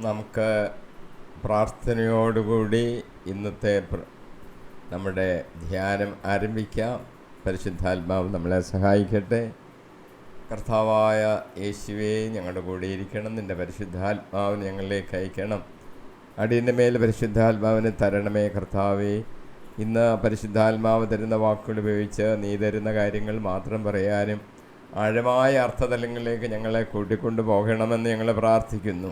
നമുക്ക് പ്രാർത്ഥനയോടുകൂടി ഇന്നത്തെ നമ്മുടെ ധ്യാനം ആരംഭിക്കാം. പരിശുദ്ധാത്മാവ് നമ്മളെ സഹായിക്കട്ടെ. കർത്താവായ യേശുവേ, ഞങ്ങളുടെ കൂടെ ഇരിക്കണം. നിൻ്റെ പരിശുദ്ധാത്മാവിനെ ഞങ്ങളിലേക്ക് അയക്കണം. അടിയൻ്റെ മേൽ പരിശുദ്ധാത്മാവിനെ തരണമേ കർത്താവേ. ഇന്ന് പരിശുദ്ധാത്മാവ് തരുന്ന വാക്കുകൾ ഉപയോഗിച്ച് നീ തരുന്ന കാര്യങ്ങൾ മാത്രം പറയാനും ആഴമായ അർത്ഥതലങ്ങളിലേക്ക് ഞങ്ങളെ കൂട്ടിക്കൊണ്ടു പോകണമെന്ന് ഞങ്ങൾ പ്രാർത്ഥിക്കുന്നു.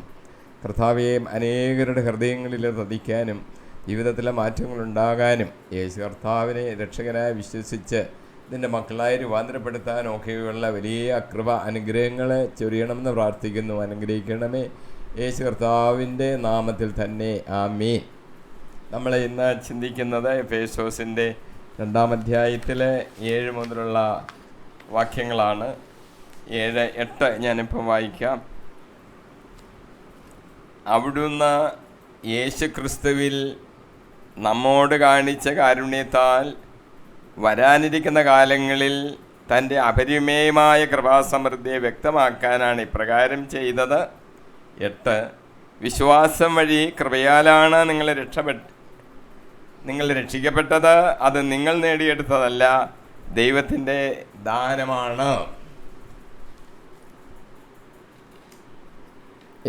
കർത്താവേ, അനേകരുടെ ഹൃദയങ്ങളിൽ തതിക്കാനും ജീവിതത്തിലെ മാറ്റങ്ങളുണ്ടാകാനും യേശു കർത്താവിനെ രക്ഷകനായി വിശ്വസിച്ച് നിൻ്റെ മക്കളായി രൂപാന്തരപ്പെടുത്താനും ഒക്കെയുള്ള വലിയ കൃപ അനുഗ്രഹങ്ങളെ ചൊരിയണമെന്ന് പ്രാർത്ഥിക്കുന്നു. അനുഗ്രഹിക്കണമേ യേശു കർത്താവിൻ്റെ നാമത്തിൽ തന്നെ, ആമീൻ. നമ്മൾ ഇന്ന് ചിന്തിക്കുന്നത് എഫേസോസിൻ്റെ 2-ാം അധ്യായത്തിലെ 7 മുതലുള്ള വാക്യങ്ങളാണ്. 7, 8 ഞാനിപ്പം വായിക്കാം. അവിടുന്ന് യേശു ക്രിസ്തുവിൽ നമ്മോട് കാണിച്ച കാരുണ്യത്താൽ വരാനിരിക്കുന്ന കാലങ്ങളിൽ തൻ്റെ അപരിമേയമായ കൃപാസമൃദ്ധിയെ വ്യക്തമാക്കാനാണ് ഇപ്രകാരം ചെയ്തത്. 8, വിശ്വാസം വഴി കൃപയാലാണ് നിങ്ങൾ രക്ഷിക്കപ്പെട്ടത്. അത് നിങ്ങൾ നേടിയെടുത്തതല്ല, ദൈവത്തിൻ്റെ ദാനമാണ്.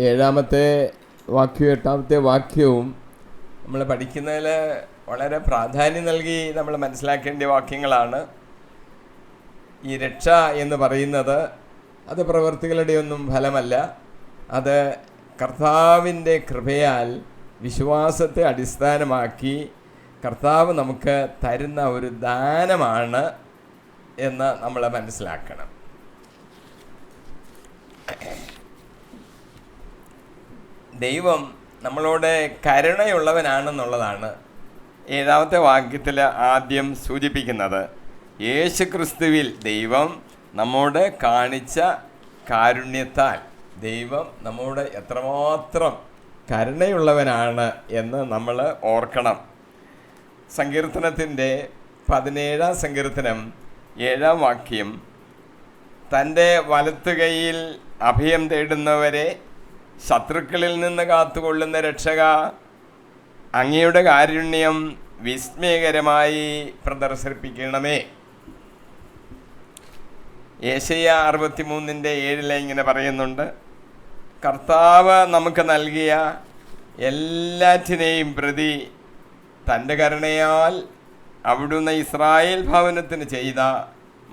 7-ാമത്തെ വാക്യവും 8-ാമത്തെ വാക്യവും നമ്മൾ പഠിക്കുന്നതിൽ വളരെ പ്രാധാന്യം നൽകി നമ്മൾ മനസ്സിലാക്കേണ്ട വാക്യങ്ങളാണ്. ഈ രക്ഷ എന്ന് പറയുന്നത് അത് പ്രവൃത്തികളുടെ ഒന്നും ഫലമല്ല. അത് കർത്താവിൻ്റെ കൃപയാൽ വിശ്വാസത്തെ അടിസ്ഥാനമാക്കി കർത്താവ് നമുക്ക് തരുന്ന ഒരു ദാനമാണ് എന്ന് നമ്മൾ മനസ്സിലാക്കണം. ദൈവം നമ്മളോട് കരുണയുള്ളവനാണെന്നുള്ളതാണ് 7-ാമത്തെ വാക്യത്തിൽ ആദ്യം സൂചിപ്പിക്കുന്നത്. യേശു ക്രിസ്തുവിൽ ദൈവം നമ്മോട് കാണിച്ച കാരുണ്യത്താൽ ദൈവം നമ്മോട് എത്രമാത്രം കരുണയുള്ളവനാണ് എന്ന് നമ്മൾ ഓർക്കണം. സങ്കീർത്തനത്തിൻ്റെ 17-ാം സങ്കീർത്തനം 7-ാം വാക്യം, തൻ്റെ വലത്തുകൈയിൽ അഭയം തേടുന്നവരെ ശത്രുക്കളിൽ നിന്ന് കാത്തുകൊള്ളുന്ന രക്ഷക, അങ്ങയുടെ കാരുണ്യം വിസ്മയകരമായി പ്രദർശിപ്പിക്കണമേ. യേശയ്യാ 63:7 ഇങ്ങനെ പറയുന്നുണ്ട്, കർത്താവ് നമുക്ക് നൽകിയ എല്ലാറ്റിനെയും പ്രതി തൻ്റെ കരുണയാൽ അവിടുന്ന് ഇസ്രായേൽ ഭവനത്തിന് ചെയ്ത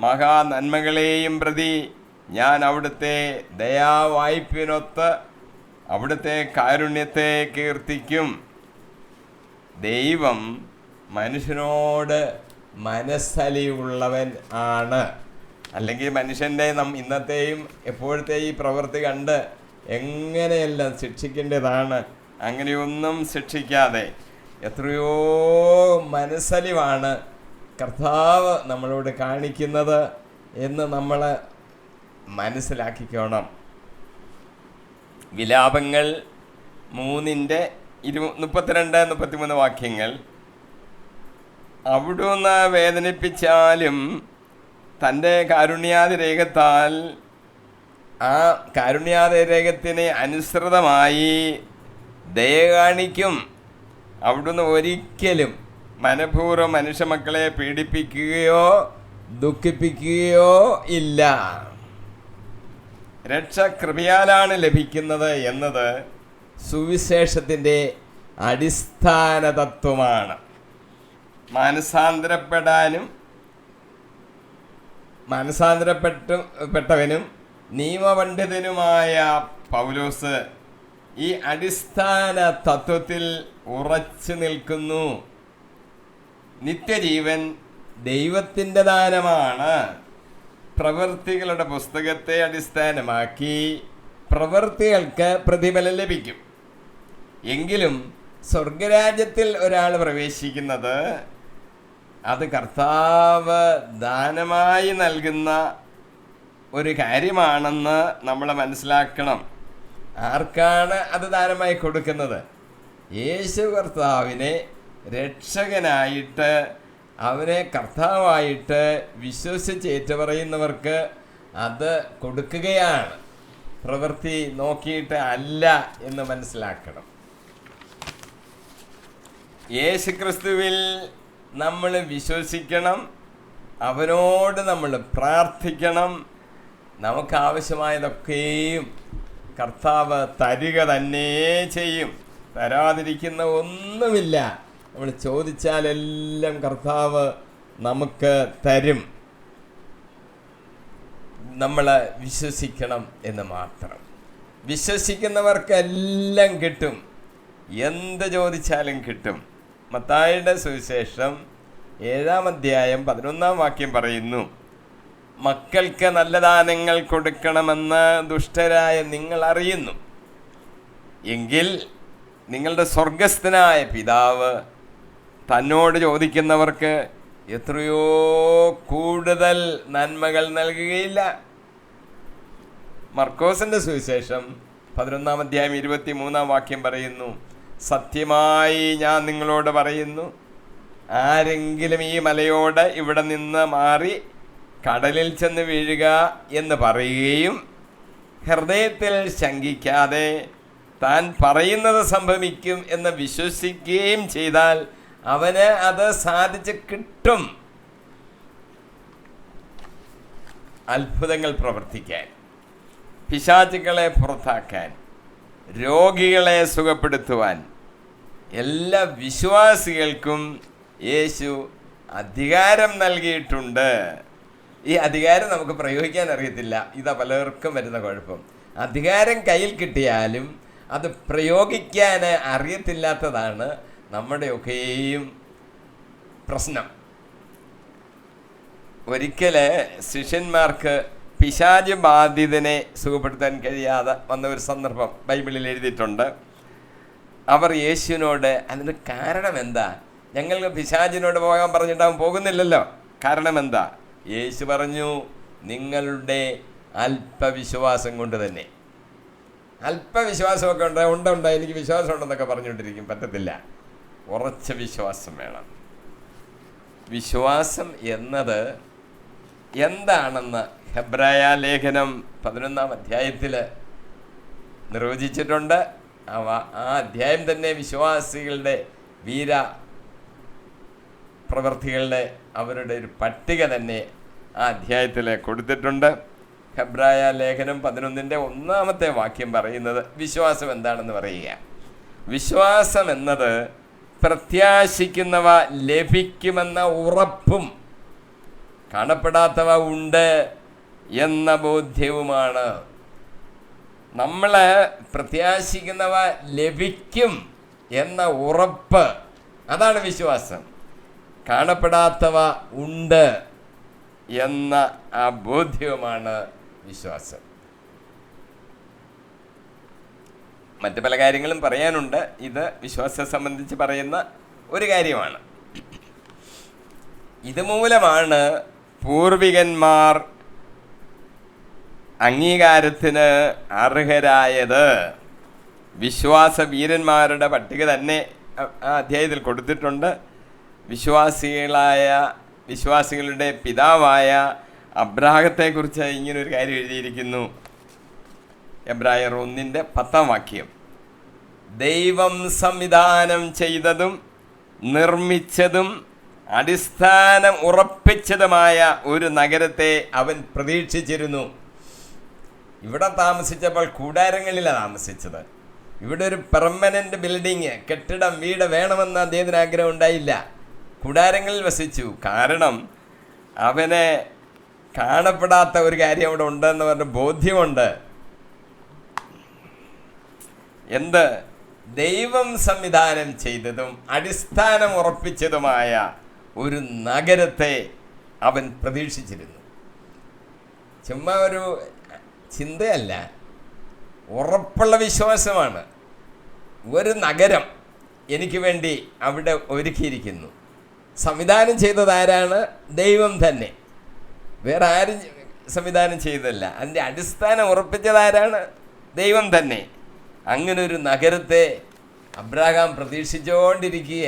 മഹാനന്മകളെയും പ്രതി ഞാൻ അവിടുത്തെ ദയാവായ്പിനൊത്ത് അവിടുത്തെ കാരുണ്യത്തെ കീർത്തിക്കും. ദൈവം മനുഷ്യനോട് മനസ്സലിവുള്ളവൻ ആണ്. അല്ലെങ്കിൽ മനുഷ്യൻ്റെ ഇന്നത്തെയും എപ്പോഴത്തെയും ഈ പ്രവൃത്തി കണ്ട് എങ്ങനെയെല്ലാം ശിക്ഷിക്കേണ്ടതാണ്, അങ്ങനെയൊന്നും ശിക്ഷിക്കാതെ എത്രയോ മനസ്സലിവാണ് കർത്താവ് നമ്മളോട് കാണിക്കുന്നത് എന്ന് നമ്മൾ മനസ്സിലാക്കിക്കോണം. വിലാപങ്ങൾ 3:32-33 വാക്യങ്ങൾ, അവിടുന്ന് വേദനിപ്പിച്ചാലും തൻ്റെ കാരുണ്യാതിരേകത്താൽ ആ കാരുണ്യാതിരേകത്തിന് അനുസൃതമായി ദയ കാണിക്കും. അവിടുന്ന് ഒരിക്കലും മനഃപൂർവ്വം മനുഷ്യമക്കളെ പീഡിപ്പിക്കുകയോ ദുഃഖിപ്പിക്കുകയോ ഇല്ല. രക്ഷ കൃപയാലാണ് ലഭിക്കുന്നത് എന്നത് സുവിശേഷത്തിൻ്റെ അടിസ്ഥാന തത്വമാണ്. മാനസാന്തരപ്പെട്ടവനും നിയമപണ്ഡിതനുമായ പൗലോസ് ഈ അടിസ്ഥാന തത്വത്തിൽ ഉറച്ചു നിൽക്കുന്നു. നിത്യജീവൻ ദൈവത്തിൻ്റെ ദാനമാണ്. പ്രവൃത്തികളുടെ പുസ്തകത്തെ അടിസ്ഥാനമാക്കി പ്രവൃത്തികൾക്ക് പ്രതിഫലം ലഭിക്കും. എങ്കിലും സ്വർഗരാജ്യത്തിൽ ഒരാൾ പ്രവേശിക്കുന്നത് അത് കർത്താവ് ദാനമായി നൽകുന്ന ഒരു കാര്യമാണെന്ന് നമ്മൾ മനസ്സിലാക്കണം. ആർക്കാണ് അത് ദാനമായി കൊടുക്കുന്നത്? യേശു കർത്താവിനെ രക്ഷകനായിട്ട് അവനെ കർത്താവായിട്ട് വിശ്വസിച്ച് ഏറ്റുപറയുന്നവർക്ക് അത് കൊടുക്കുകയാണ്. പ്രവൃത്തി നോക്കിയിട്ട് അല്ല എന്ന് മനസ്സിലാക്കണം. യേശുക്രിസ്തുവിൽ നമ്മൾ വിശ്വസിക്കണം, അവനോട് നമ്മൾ പ്രാർത്ഥിക്കണം. നമുക്ക് ആവശ്യമായതൊക്കെയും കർത്താവ് തരിക തന്നെ ചെയ്യും. തരാതിരിക്കുന്ന ഒന്നുമില്ല. നമ്മൾ ചോദിച്ചാലെല്ലാം കർത്താവ് നമുക്ക് തരും. നമ്മൾ വിശ്വസിക്കണം എന്ന് മാത്രം. വിശ്വസിക്കുന്നവർക്കെല്ലാം കിട്ടും. എന്ത് ചോദിച്ചാലും കിട്ടും. മത്തായിയുടെ സുവിശേഷം 7-ാം അധ്യായം 11-ാം വാക്യം പറയുന്നു, മക്കൾക്ക് നല്ല ദാനങ്ങൾ കൊടുക്കണമെന്ന് ദുഷ്ടരായ നിങ്ങൾ അറിയുന്നു, എങ്കിൽ നിങ്ങളുടെ സ്വർഗസ്ഥനായ പിതാവ് തന്നോട് ചോദിക്കുന്നവർക്ക് എത്രയോ കൂടുതൽ നന്മകൾ നൽകുകയില്ല. മർക്കോസിന്റെ സുവിശേഷം 11-ാം അധ്യായം 23-ാം വാക്യം പറയുന്നു, സത്യമായി ഞാൻ നിങ്ങളോട് പറയുന്നു, ആരെങ്കിലും ഈ മലയോട് ഇവിടെ നിന്ന് മാറി കടലിൽ ചെന്ന് വീഴുക എന്ന് പറയുകയും ഹൃദയത്തിൽ ശങ്കിക്കാതെ താൻ പറയുന്നത് സംഭവിക്കും എന്ന് വിശ്വസിക്കുകയും ചെയ്താൽ അവന് അത് സാധിച്ച് കിട്ടും. അത്ഭുതങ്ങൾ പ്രവർത്തിക്കാൻ, പിശാചുക്കളെ പുറത്താക്കാൻ, രോഗികളെ സുഖപ്പെടുത്തുവാൻ എല്ലാ വിശ്വാസികൾക്കും യേശു അധികാരം നൽകിയിട്ടുണ്ട്. ഈ അധികാരം നമുക്ക് പ്രയോഗിക്കാൻ അറിയത്തില്ല. ഇതാ പലർക്കും വരുന്ന കുഴപ്പം. അധികാരം കയ്യിൽ കിട്ടിയാലും അത് പ്രയോഗിക്കാൻ അറിയത്തില്ലാത്തതാണ് നമ്മുടെയൊക്കെയും പ്രശ്നം. ഒരിക്കൽ ശിഷ്യന്മാർക്ക് പിശാച് ബാധിതനെ സുഖപ്പെടുത്താൻ കഴിയാതെ വന്ന ഒരു സന്ദർഭം ബൈബിളിൽ എഴുതിയിട്ടുണ്ട്. അവർ യേശുവിനോട് അതിന് കാരണം എന്താ? ഞങ്ങൾക്ക് പിശാചിനോട് പോകാൻ പറഞ്ഞിട്ടാവും പോകുന്നില്ലല്ലോ, കാരണം എന്താ? യേശു പറഞ്ഞു, നിങ്ങളുടെ അല്പവിശ്വാസം കൊണ്ട് തന്നെ. അല്പവിശ്വാസമൊക്കെ ഉണ്ടോ എനിക്ക് വിശ്വാസം ഉണ്ടെന്നൊക്കെ പറഞ്ഞുകൊണ്ടിരിക്കും. പറ്റത്തില്ല. ഉറച്ച വിശ്വാസം വേണം. വിശ്വാസം എന്നത് എന്താണെന്ന് ഹെബ്രായ ലേഖനം 11-ാം അധ്യായത്തിൽ നിർവചിച്ചിട്ടുണ്ട്. ആ അധ്യായം തന്നെ വിശ്വാസികളുടെ വീര പ്രവൃത്തികളുടെ അവരുടെ ഒരു പട്ടിക തന്നെ ആ അധ്യായത്തിൽ കൊടുത്തിട്ടുണ്ട്. ഹെബ്രായ ലേഖനം 11-ന്റെ 1-ാമത്തെ വാക്യം പറയുന്നത് വിശ്വാസം എന്താണെന്ന് പറയുക. വിശ്വാസം എന്നത് പ്രത്യാശിക്കുന്നവ ലഭിക്കുമെന്ന ഉറപ്പും കാണപ്പെടാത്തവ ഉണ്ട് എന്ന ബോധ്യവുമാണ്. നമ്മൾ പ്രത്യാശിക്കുന്നവ ലഭിക്കും എന്ന ഉറപ്പ്, അതാണ് വിശ്വാസം. കാണപ്പെടാത്തവ ഉണ്ട് എന്ന ആ ബോധ്യവുമാണ് വിശ്വാസം. മറ്റു പല കാര്യങ്ങളും പറയാനുണ്ട്. ഇത് വിശ്വാസത്തെ സംബന്ധിച്ച് പറയുന്ന ഒരു കാര്യമാണ്. ഇതുമൂലമാണ് പൂർവികന്മാർ അംഗീകാരത്തിന് അർഹരായത്. വിശ്വാസ വീരന്മാരുടെ പട്ടിക തന്നെ ആ അധ്യായത്തിൽ കൊടുത്തിട്ടുണ്ട്. വിശ്വാസികളുടെ പിതാവായ അബ്രാഹത്തെക്കുറിച്ച് ഇങ്ങനൊരു കാര്യം എഴുതിയിരിക്കുന്നു. എബ്രായർ 1-ന്റെ 10-ാം വാക്യം, ദൈവം സംവിധാനം ചെയ്തതും നിർമ്മിച്ചതും അടിസ്ഥാനം ഉറപ്പിച്ചതുമായ ഒരു നഗരത്തെ അവൻ പ്രതീക്ഷിച്ചിരുന്നു. ഇവിടെ താമസിച്ചപ്പോൾ കൂടാരങ്ങളിലാണ് താമസിച്ചത്. ഇവിടെ ഒരു പെർമനന്റ് ബിൽഡിങ്, കെട്ടിടം, വീട് വേണമെന്ന് അദ്ദേഹത്തിന് ആഗ്രഹം ഉണ്ടായില്ല. കൂടാരങ്ങളിൽ വസിച്ചു. കാരണം അവനെ കാണപ്പെടാത്ത ഒരു കാര്യം അവിടെ ഉണ്ടെന്ന് പറഞ്ഞ ബോധ്യമുണ്ട്. എന്ത്? ദൈവം സംവിധാനം ചെയ്തതും അടിസ്ഥാനം ഉറപ്പിച്ചതുമായ ഒരു നഗരത്തെ അവൻ പ്രതീക്ഷിച്ചിരുന്നു. ചുമ്മാ ഒരു ചിന്തയല്ല, ഉറപ്പുള്ള വിശ്വാസമാണ്. ഒരു നഗരം എനിക്ക് വേണ്ടി അവിടെ ഒരുക്കിയിരിക്കുന്നു. സംവിധാനം ചെയ്തത് ആരാണ്? ദൈവം തന്നെ, വേറെ ആരും സംവിധാനം ചെയ്തതല്ല. അതിൻ്റെ അടിസ്ഥാനം ഉറപ്പിച്ചതാരാണ്? ദൈവം തന്നെ. അങ്ങനെ ഒരു നഗരത്തെ അബ്രാഹാം പ്രതീക്ഷിച്ചുകൊണ്ടിരിക്കുക.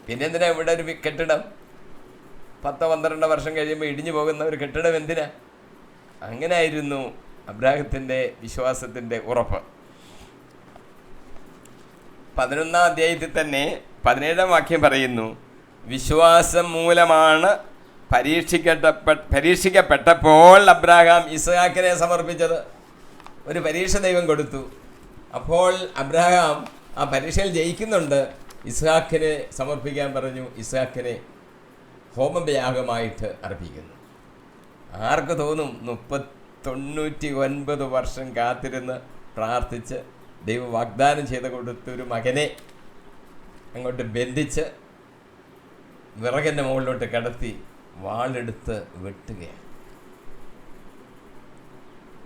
പിന്നെ എന്തിനാ ഇവിടെ ഒരു കെട്ടിടം? 10-12 വർഷം കഴിയുമ്പോൾ ഇടിഞ്ഞു പോകുന്ന ഒരു കെട്ടിടം എന്തിനാ? അങ്ങനെ ആയിരുന്നു അബ്രാഹത്തിൻ്റെ വിശ്വാസത്തിൻ്റെ ഉറപ്പ്. 11-ാം അധ്യായത്തിൽ തന്നെ 17-ാം വാക്യം പറയുന്നു, വിശ്വാസം മൂലമാണ് പരീക്ഷിക്കപ്പെട്ടപ്പോൾ അബ്രാഹാം ഇസ്ഹാക്കിനെ സമർപ്പിച്ചത്. ഒരു പരീക്ഷ ദൈവം കൊടുത്തു. അപ്പോൾ അബ്രാഹാം ആ പരീക്ഷയിൽ ജയിക്കുന്നുണ്ട്. ഇസ്ഹാക്കിനെ സമർപ്പിക്കാൻ പറഞ്ഞു. ഇസ്ഹാക്കിനെ ഹോമയാഗമായിട്ട് അർപ്പിക്കുന്നു. ആർക്ക് തോന്നും 99 വർഷം കാത്തിരുന്ന് പ്രാർത്ഥിച്ച് ദൈവം വാഗ്ദാനം ചെയ്ത് കൊടുത്തൊരു മകനെ അങ്ങോട്ട് ബന്ധിച്ച് വിറകിൻ്റെ മുകളിലോട്ട് കിടത്തി വാളെടുത്ത് വെട്ടുകയാണ്.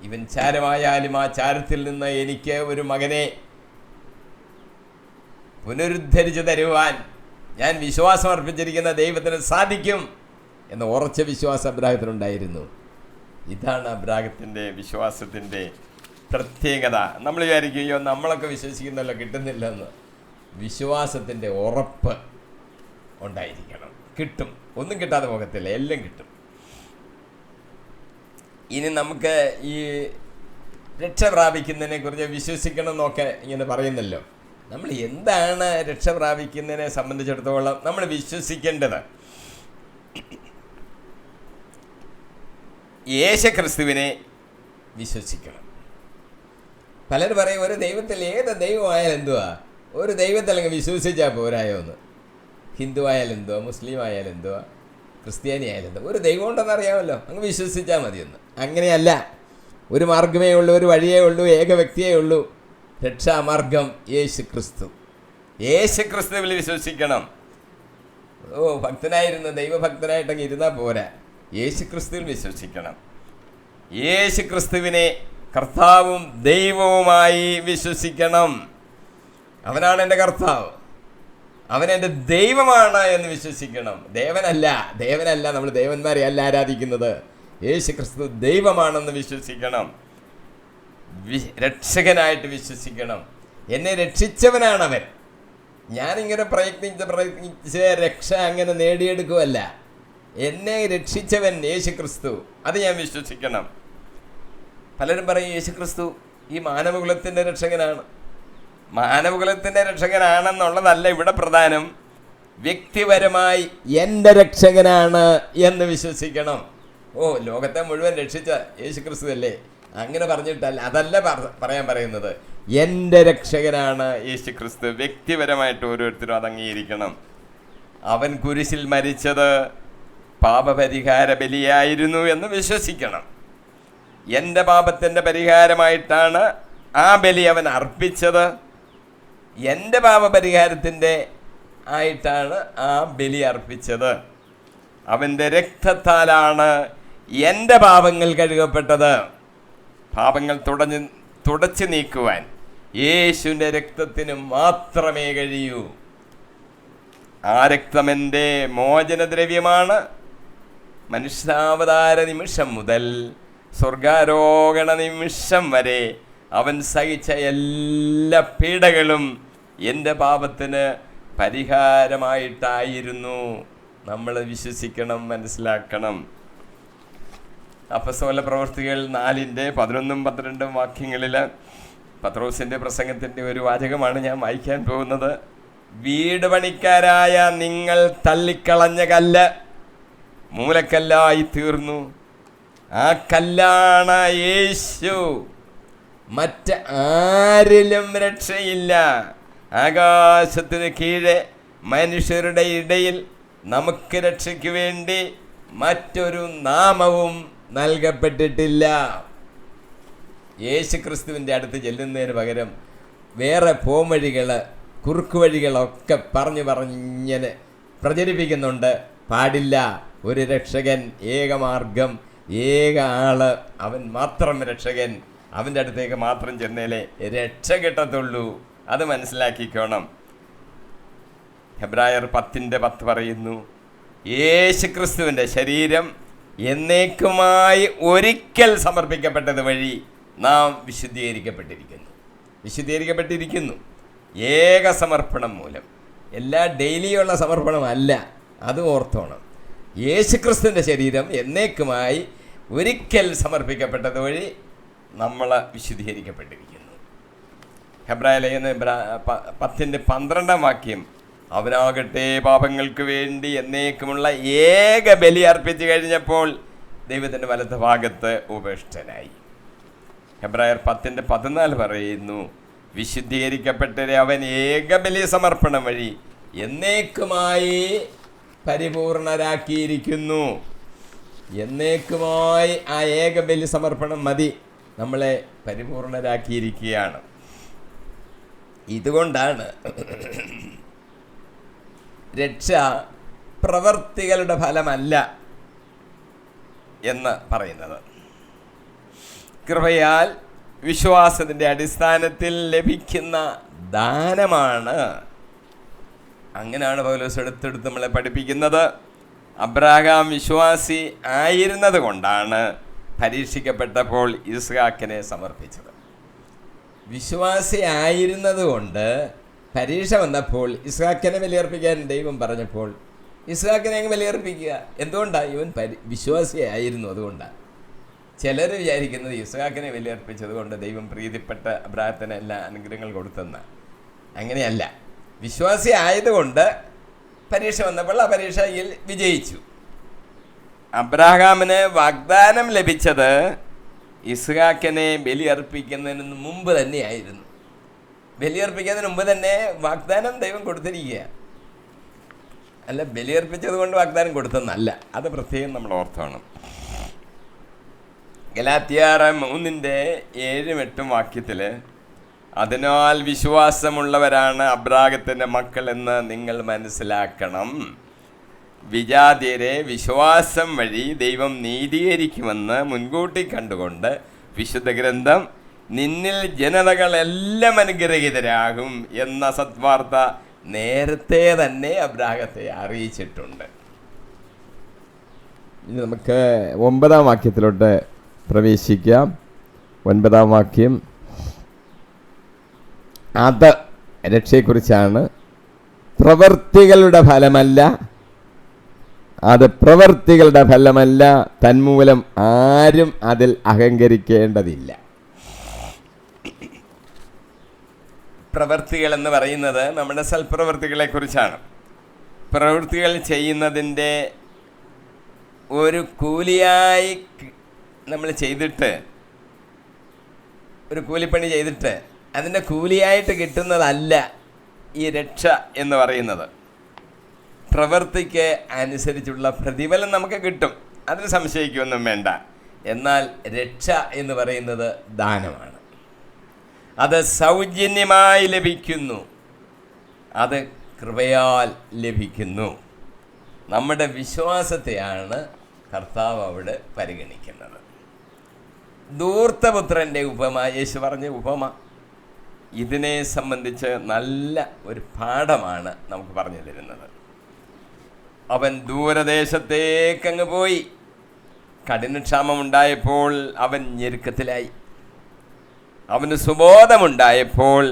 ഇവൻ ചാരമായാലും ആ ചാരത്തിൽ നിന്ന് എനിക്ക് ഒരു മകനെ പുനരുദ്ധരിച്ചു തരുവാൻ ഞാൻ വിശ്വാസം അർപ്പിച്ചിരിക്കുന്ന ദൈവത്തിന് സാധിക്കും എന്ന ഉറച്ച വിശ്വാസം അബ്രാഹത്തിനുണ്ടായിരുന്നു. ഇതാണ് അബ്രാഹത്തിൻ്റെ വിശ്വാസത്തിൻ്റെ പ്രത്യേകത. നമ്മൾ വിചാരിക്കുകയോ നമ്മളൊക്കെ വിശ്വസിക്കുന്നല്ലോ കിട്ടുന്നില്ലെന്ന്. വിശ്വാസത്തിൻ്റെ ഉറപ്പ് ഉണ്ടായിരിക്കണം. കിട്ടും, ഒന്നും കിട്ടാതെ പോകത്തില്ല, എല്ലാം കിട്ടും. ഇനി നമുക്ക് ഈ രക്ഷ പ്രാപിക്കുന്നതിനെ കുറിച്ച് വിശ്വസിക്കണം എന്നൊക്കെ ഇങ്ങനെ പറയുന്നല്ലോ. നമ്മൾ എന്താണ് രക്ഷ പ്രാപിക്കുന്നതിനെ സംബന്ധിച്ചിടത്തോളം നമ്മൾ വിശ്വസിക്കേണ്ടത്? യേശുക്രിസ്തുവിനെ വിശ്വസിക്കണം. പലരും പറയും ഒരു ദൈവത്തിൽ, ഏത് ദൈവമായാലും എന്തുവാ, ഒരു ദൈവത്തിൽ അങ്ങ് വിശ്വസിച്ചാൽ പോരായോ എന്ന്. ഹിന്ദു ആയാലും എന്തുവാ, മുസ്ലിം ആയാലും എന്തുവാ, ക്രിസ്ത്യാനി ആയാലും എന്തുവാ, ഒരു ദൈവം ഉണ്ടെന്ന് അറിയാമല്ലോ, അങ്ങ് വിശ്വസിച്ചാൽ മതിയെന്ന്. അങ്ങനെയല്ല. ഒരു മാർഗമേ ഉള്ളൂ, ഒരു വഴിയേ ഉള്ളൂ, ഏക വ്യക്തിയേ ഉള്ളൂ. രക്ഷാമാർഗം യേശുക്രിസ്തു. യേശുക്രിസ്തുവിൽ വിശ്വസിക്കണം. ഭക്തനായിരുന്ന ദൈവഭക്തനായിട്ടങ്ങ് ഇരുന്നാൽ പോരാ, യേശുക്രിസ്തുവിൽ വിശ്വസിക്കണം. യേശുക്രിസ്തുവിനെ കർത്താവും ദൈവവുമായി വിശ്വസിക്കണം. അവനാണ് എൻ്റെ കർത്താവ്, അവൻ എൻ്റെ ദൈവമാണ് എന്ന് വിശ്വസിക്കണം. ദേവനല്ല നമ്മൾ ദേവന്മാരെ അല്ല ആരാധിക്കുന്നത്. യേശുക്രിസ്തു ദൈവമാണെന്ന് വിശ്വസിക്കണം. രക്ഷകനായിട്ട് വിശ്വസിക്കണം. എന്നെ രക്ഷിച്ചവനാണവൻ. ഞാനിങ്ങനെ പ്രയത്നിച്ച് രക്ഷ അങ്ങനെ നേടിയെടുക്കുമല്ല. എന്നെ രക്ഷിച്ചവൻ യേശുക്രിസ്തു, അത് ഞാൻ വിശ്വസിക്കണം. പലരും പറയും യേശുക്രിസ്തു ഈ മാനവകുലത്തിൻ്റെ രക്ഷകനാണ്. മാനവകുലത്തിൻ്റെ രക്ഷകനാണെന്നുള്ളതല്ല ഇവിടെ പ്രധാനം. വ്യക്തിപരമായി എൻ്റെ രക്ഷകനാണ് എന്ന് വിശ്വസിക്കണം. ലോകത്തെ മുഴുവൻ രക്ഷിച്ച യേശുക്രിസ്തു അല്ലേ, അങ്ങനെ പറഞ്ഞിട്ടല്ല, അതല്ല പറയാൻ പറയുന്നത്. എൻ്റെ രക്ഷകനാണ് യേശുക്രിസ്തു. വ്യക്തിപരമായിട്ട് ഓരോരുത്തരും അത് അംഗീകരിക്കണം. അവൻ കുരിശിൽ മരിച്ചത് പാപപരിഹാര ബലിയായിരുന്നു എന്ന് വിശ്വസിക്കണം. എൻ്റെ പാപത്തിൻ്റെ പരിഹാരമായിട്ടാണ് ആ ബലി അവൻ അർപ്പിച്ചത്. എൻ്റെ പാപപരിഹാരത്തിൻ്റെ ആയിട്ടാണ് ആ ബലി അർപ്പിച്ചത്. അവൻ്റെ രക്തത്താലാണ് എൻ്റെ പാപങ്ങൾ കഴുകപ്പെട്ടത്. പാപങ്ങൾ തുടച്ചു നീക്കുവാൻ യേശുവിൻ്റെ രക്തത്തിന് മാത്രമേ കഴിയൂ. ആ രക്തം എൻ്റെ മോചനദ്രവ്യമാണ്. മനുഷ്യാവതാര നിമിഷം മുതൽ സ്വർഗാരോഹണ നിമിഷം വരെ അവൻ സഹിച്ച എല്ലാ പീഡകളും എൻ്റെ പാപത്തിന് പരിഹാരമായിട്ടായിരുന്നു. നമ്മൾ വിശ്വസിക്കണം, മനസ്സിലാക്കണം. അപ്പസ്തോല പ്രവൃത്തികൾ 4:11-12 വാക്യങ്ങളിൽ പത്രോസിൻ്റെ പ്രസംഗത്തിൻ്റെ ഒരു വാചകമാണ് ഞാൻ വായിക്കാൻ പോകുന്നത്. വീട് പണിക്കാരായ നിങ്ങൾ തള്ളിക്കളഞ്ഞ കല്ല് മൂലക്കല്ലായി തീർന്നു. ആ കല്ലാണ് യേശു. മറ്റ് ആരിലും രക്ഷയില്ല. ആകാശത്തിന് കീഴെ മനുഷ്യരുടെ ഇടയിൽ നമുക്ക് രക്ഷയ്ക്ക് വേണ്ടി മറ്റൊരു നാമവും നൽകപ്പെട്ടിട്ടില്ല. യേശുക്രിസ്തുവിൻ്റെ അടുത്ത് ചെല്ലുന്നതിന് പകരം വേറെ പോംവഴികൾ, കുറുക്കുവഴികളൊക്കെ പറഞ്ഞിങ്ങനെ പ്രചരിപ്പിക്കുന്നുണ്ട്. പാടില്ല. ഒരു രക്ഷകൻ, ഏകമാർഗം, ഏക ആള്, അവൻ മാത്രം രക്ഷകൻ. അവൻ്റെ അടുത്തേക്ക് മാത്രം ചെന്നേലേ രക്ഷ കിട്ടത്തുള്ളൂ. അത് മനസ്സിലാക്കിക്കോണം. ഹെബ്രായർ 10:10 പറയുന്നു, യേശുക്രിസ്തുവിൻ്റെ ശരീരം എന്നേക്കുമായി ഒരിക്കൽ സമർപ്പിക്കപ്പെട്ടത് വഴി നാം വിശുദ്ധീകരിക്കപ്പെട്ടിരിക്കുന്നു. ഏക സമർപ്പണം മൂലം. എല്ലാ ഡെയിലിയുള്ള സമർപ്പണമല്ല, അത് ഓർത്തോണം. യേശുക്രിസ്തുവിൻ്റെ ശരീരം എന്നേക്കുമായി ഒരിക്കൽ സമർപ്പിക്കപ്പെട്ടത് വഴി നമ്മൾ വിശുദ്ധീകരിക്കപ്പെട്ടിരിക്കുന്നു. ഹെബ്രായ ലേഖനം 10:12 അവനാകട്ടെ പാപങ്ങൾക്ക് വേണ്ടി എന്നേക്കുമുള്ള ഏക ബലി അർപ്പിച്ചു കഴിഞ്ഞപ്പോൾ ദൈവത്തിൻ്റെ വലത്ത് ഭാഗത്ത് ഉപേക്ഷിതനായി. ഹെബ്രായർ 10:14 പറയുന്നു, വിശുദ്ധീകരിക്കപ്പെട്ടവരെ അവൻ ഏകബലി സമർപ്പണം വഴി എന്നേക്കുമായി പരിപൂർണരാക്കിയിരിക്കുന്നു. എന്നേക്കുമായി ആ ഏകബലി സമർപ്പണം മതി, നമ്മളെ പരിപൂർണരാക്കിയിരിക്കുകയാണ്. ഇതുകൊണ്ടാണ് രക്ഷ പ്രവർത്തികളുടെ ഫലമല്ല എന്ന് പറയുന്നത്. കൃപയാൽ വിശ്വാസത്തിൻ്റെ അടിസ്ഥാനത്തിൽ ലഭിക്കുന്ന ദാനമാണ്. അങ്ങനെയാണ് പൗലോസ് എടുത്തെടുത്ത് നമ്മളെ പഠിപ്പിക്കുന്നത്. അബ്രാഹാം വിശ്വാസി ആയിരുന്നത് കൊണ്ടാണ് പരീക്ഷിക്കപ്പെട്ടപ്പോൾ ഇസ്ഹാക്കിനെ സമർപ്പിച്ചത്. വിശ്വാസി ആയിരുന്നത് കൊണ്ട് പരീക്ഷ വന്നപ്പോൾ ഇസ്ഹാക്കിനെ ബലിയർപ്പിക്കാൻ ദൈവം പറഞ്ഞപ്പോൾ ഇസ്ഹാക്കിനെ അങ്ങ് ബലിയർപ്പിക്കുക. എന്തുകൊണ്ടാണ്? ഇവൻ വിശ്വാസിയായിരുന്നു, അതുകൊണ്ടാണ്. ചിലർ വിചാരിക്കുന്നത് ഇസ്ഹാക്കിനെ ബലിയർപ്പിച്ചത് കൊണ്ട് ദൈവം പ്രീതിപ്പെട്ട അബ്രാഹത്തിന് എല്ലാ അനുഗ്രഹങ്ങൾ കൊടുത്തെന്ന്. അങ്ങനെയല്ല. വിശ്വാസി ആയതുകൊണ്ട് പരീക്ഷ വന്നപ്പോൾ ആ പരീക്ഷയിൽ വിജയിച്ചു. അബ്രാഹാമിന് വാഗ്ദാനം ലഭിച്ചത് ഇസ്ഹാക്കിനെ ബലിയർപ്പിക്കുന്നതിന് മുമ്പ് തന്നെയായിരുന്നു. ബലിയർപ്പിക്കുന്നതിന് മുമ്പ് തന്നെ വാഗ്ദാനം ദൈവം കൊടുത്തിരിക്കുക. അല്ല, ബലിയർപ്പിച്ചത് കൊണ്ട് വാഗ്ദാനം കൊടുത്തെന്നല്ല. അത് പ്രത്യേകം നമ്മൾ ഓർത്തോണം. ഗലാത്യർ 3:7-8 അതിനാൽ വിശ്വാസമുള്ളവരാണ് അബ്രാഹത്തിന്റെ മക്കൾ എന്ന് നിങ്ങൾ മനസ്സിലാക്കണം. വിജാതിയരെ വിശ്വാസം വഴി ദൈവം നീതീകരിക്കുമെന്ന് മുൻകൂട്ടി കണ്ടുകൊണ്ട് വിശുദ്ധ ഗ്രന്ഥം നിന്നിൽ ജനതകളെല്ലാം അനുഗ്രഹീതരാകും എന്ന സത്വാർത്ത നേരത്തെ തന്നെ അബ്രാഹത്തെ അറിയിച്ചിട്ടുണ്ട്. ഇനി നമുക്ക് 9-ാം വാക്യത്തിലോട്ട് പ്രവേശിക്കാം. 9-ാം വാക്യം അത് രക്ഷയെക്കുറിച്ചാണ്. പ്രവൃത്തികളുടെ ഫലമല്ല, അത് പ്രവൃത്തികളുടെ ഫലമല്ല, തന്മൂലം ആരും അതിൽ അഹങ്കരിക്കേണ്ടതില്ല. പ്രവൃത്തികൾ എന്ന് പറയുന്നത് നമ്മുടെ സൽപ്രവൃത്തികളെ കുറിച്ചാണ്. പ്രവൃത്തികൾ ചെയ്യുന്നതിൻ്റെ ഒരു കൂലിയായി നമ്മൾ ചെയ്തിട്ട്, ഒരു കൂലിപ്പണി ചെയ്തിട്ട് അതിൻ്റെ കൂലിയായിട്ട് കിട്ടുന്നതല്ല ഈ രക്ഷ എന്ന് പറയുന്നത്. പ്രവൃത്തിക്ക് അനുസരിച്ചുള്ള പ്രതിഫലം നമുക്ക് കിട്ടും, അതിന് സംശയിക്കൊന്നും വേണ്ട. എന്നാൽ രക്ഷ എന്ന് പറയുന്നത് ദാനമാണ്. അത് സൗജന്യമായി ലഭിക്കുന്നു, അത് കൃപയാൽ ലഭിക്കുന്നു. നമ്മുടെ വിശ്വാസത്തെയാണ് കർത്താവ് അവിടെ പരിഗണിക്കുന്നത്. ധൂർത്തപുത്രൻ്റെ ഉപമ, യേശു പറഞ്ഞ ഉപമ, ഇതിനെ സംബന്ധിച്ച് നല്ല ഒരു പാഠമാണ് നമുക്ക് പറഞ്ഞു തരുന്നത്. അവൻ ദൂരദേശത്തേക്കങ്ങ് പോയി. കഠിനക്ഷാമമുണ്ടായപ്പോൾ അവൻ ഞെരുക്കത്തിലായി. അവന് സുബോധമുണ്ടായപ്പോൾ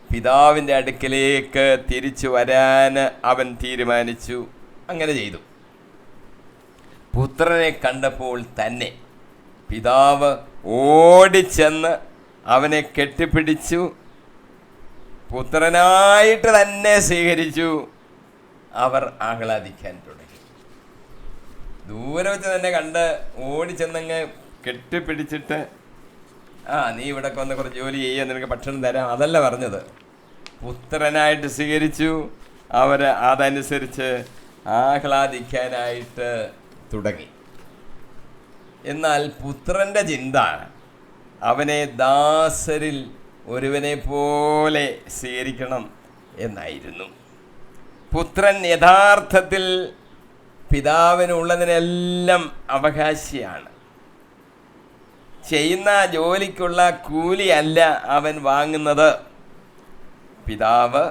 പിതാവിൻ്റെ അടുക്കലേക്ക് തിരിച്ചു വരാൻ അവൻ തീരുമാനിച്ചു. അങ്ങനെ ചെയ്തു. പുത്രനെ കണ്ടപ്പോൾ തന്നെ പിതാവ് ഓടിച്ചെന്ന് അവനെ കെട്ടിപ്പിടിച്ചു, പുത്രനായിട്ട് തന്നെ സ്വീകരിച്ചു. അവർ ആഹ്ലാദിക്കാൻ തുടങ്ങി. ദൂരെ വെച്ച് തന്നെ കണ്ട് ഓടിച്ചെന്നങ്ങ് കെട്ടിപ്പിടിച്ചിട്ട്, നീ ഇവിടെ വന്ന് കുറച്ച് ജോലി ചെയ്യുക, നിനക്ക് ഭക്ഷണം തരാം, അതല്ല പറഞ്ഞത്. പുത്രനായിട്ട് സ്വീകരിച്ചു. അവർ അതനുസരിച്ച് ആഹ്ലാദിക്കാനായിട്ട് തുടങ്ങി. എന്നാൽ പുത്രൻ്റെ ചിന്ത അവനെ ദാസരിൽ ഒരുവനെ പോലെ സ്വീകരിക്കണം എന്നായിരുന്നു. പുത്രൻ യഥാർത്ഥത്തിൽ പിതാവിനുള്ളതിനെല്ലാം അവകാശിയാണ്. ചെയ്യുന്ന ജോലിക്കുള്ള കൂലിയല്ല അവൻ വാങ്ങുന്നത്. പിതാവ്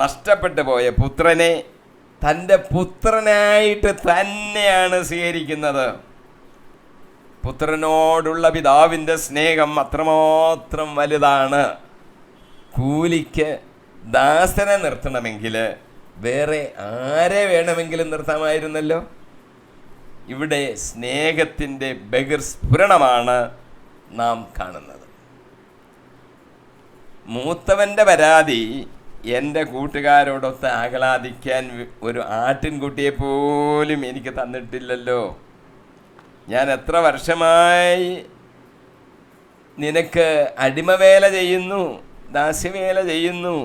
നഷ്ടപ്പെട്ടു പോയ പുത്രനെ തൻ്റെ പുത്രനായിട്ട് തന്നെയാണ് സ്വീകരിക്കുന്നത്. പുത്രനോടുള്ള പിതാവിൻ്റെ സ്നേഹം അത്രമാത്രം വലുതാണ്. കൂലിക്ക് ദാസനെ നിർത്തണമെങ്കിൽ വേറെ ആരെ വേണമെങ്കിലും നിർത്താമായിരുന്നല്ലോ. ഇവിടെ സ്നേഹത്തിൻ്റെ ബഹിർസ്ഫുരണമാണ് നാം കാണുന്നത്. മൂത്തവൻ്റെ പരാതി, എൻ്റെ കൂട്ടുകാരോടൊത്ത് ആഹ്ലാദിക്കാൻ ഒരു ആട്ടിൻകുട്ടിയെ പോലും എനിക്ക് തന്നിട്ടില്ലല്ലോ. ഞാൻ എത്ര വർഷമായി നിനക്ക് അടിമവേല ചെയ്യുന്നു, ദാസ്യവേല ചെയ്യുന്നു.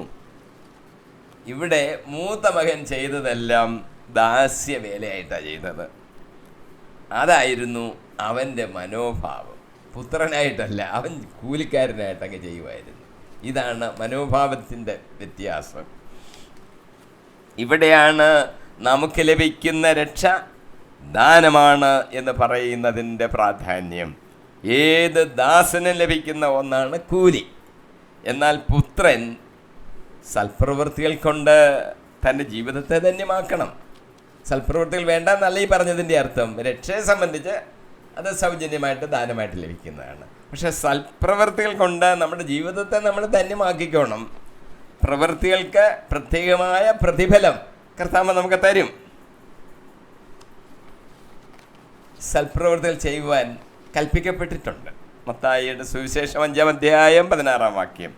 ഇവിടെ മൂത്ത മകൻ ചെയ്തതെല്ലാം ദാസ്യവേലയായിട്ടാണ് ചെയ്തത്. അതായിരുന്നു അവൻ്റെ മനോഭാവം. പുത്രനായിട്ടല്ല, അവൻ കൂലിക്കാരനായിട്ടങ്ങ് ചെയ്യുമായിരുന്നു. ഇതാണ് മനോഭാവത്തിൻ്റെ വ്യത്യാസം. ഇവിടെയാണ് നമുക്ക് ലഭിക്കുന്ന രക്ഷ ദാനമാണ് എന്ന് പറയുന്നതിൻ്റെ പ്രാധാന്യം. ഏത് ദാസനും ലഭിക്കുന്ന ഒന്നാണ് കൂലി. എന്നാൽ പുത്രൻ സൽപ്രവൃത്തികൾ കൊണ്ട് തൻ്റെ ജീവിതത്തെ ധന്യമാക്കണം. സൽപ്രവൃത്തികൾ വേണ്ടെന്നല്ല ഈ പറഞ്ഞതിൻ്റെ അർത്ഥം. രക്ഷയെ സംബന്ധിച്ച് അത് സൗജന്യമായിട്ട് ദാനമായിട്ട് ലഭിക്കുന്നതാണ്. പക്ഷെ സൽപ്രവൃത്തികൾ കൊണ്ട് നമ്മുടെ ജീവിതത്തെ നമ്മൾ ധന്യമാക്കിക്കോണം. പ്രവൃത്തികൾക്ക് പ്രത്യേകമായ പ്രതിഫലം കർത്താവ് നമുക്ക് തരും. സൽപ്രവൃത്തികൾ ചെയ്യുവാൻ കൽപ്പിക്കപ്പെട്ടിട്ടുണ്ട്. മത്തായിയുടെ സുവിശേഷം 5-ാം അധ്യായം 16-ാം വാക്യം,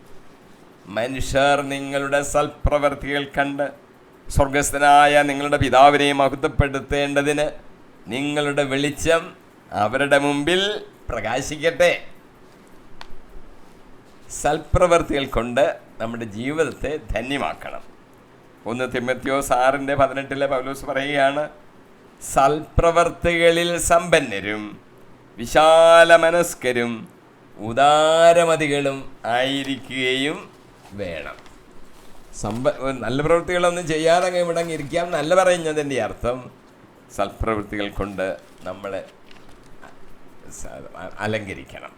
മനുഷ്യർ നിങ്ങളുടെ സൽപ്രവൃത്തികൾ കണ്ട് സ്വർഗസ്ഥനായ നിങ്ങളുടെ പിതാവിനെ മഹത്വപ്പെടുത്തേണ്ടതിന് നിങ്ങളുടെ വെളിച്ചം അവരുടെ മുമ്പിൽ പ്രകാശിക്കട്ടെ. സൽപ്രവൃത്തികൾ കൊണ്ട് നമ്മുടെ ജീവിതത്തെ ധന്യമാക്കണം. 1 തിമോഥെയോസ് 6:18 പൗലോസ് പറയുകയാണ്, സൽപ്രവർത്തികളിൽ സമ്പന്നരും വിശാലമനസ്കരും ഉദാരമതികളും ആയിരിക്കുകയും വേണം. നല്ല പ്രവൃത്തികളൊന്നും ചെയ്യാതെ അങ്ങ് ഇവിടെ ഇരിക്കാം നല്ല പറയുന്നതിൻ്റെ അർത്ഥം സൽപ്രവൃത്തികൾ കൊണ്ട് നമ്മളെ അലങ്കരിക്കണം.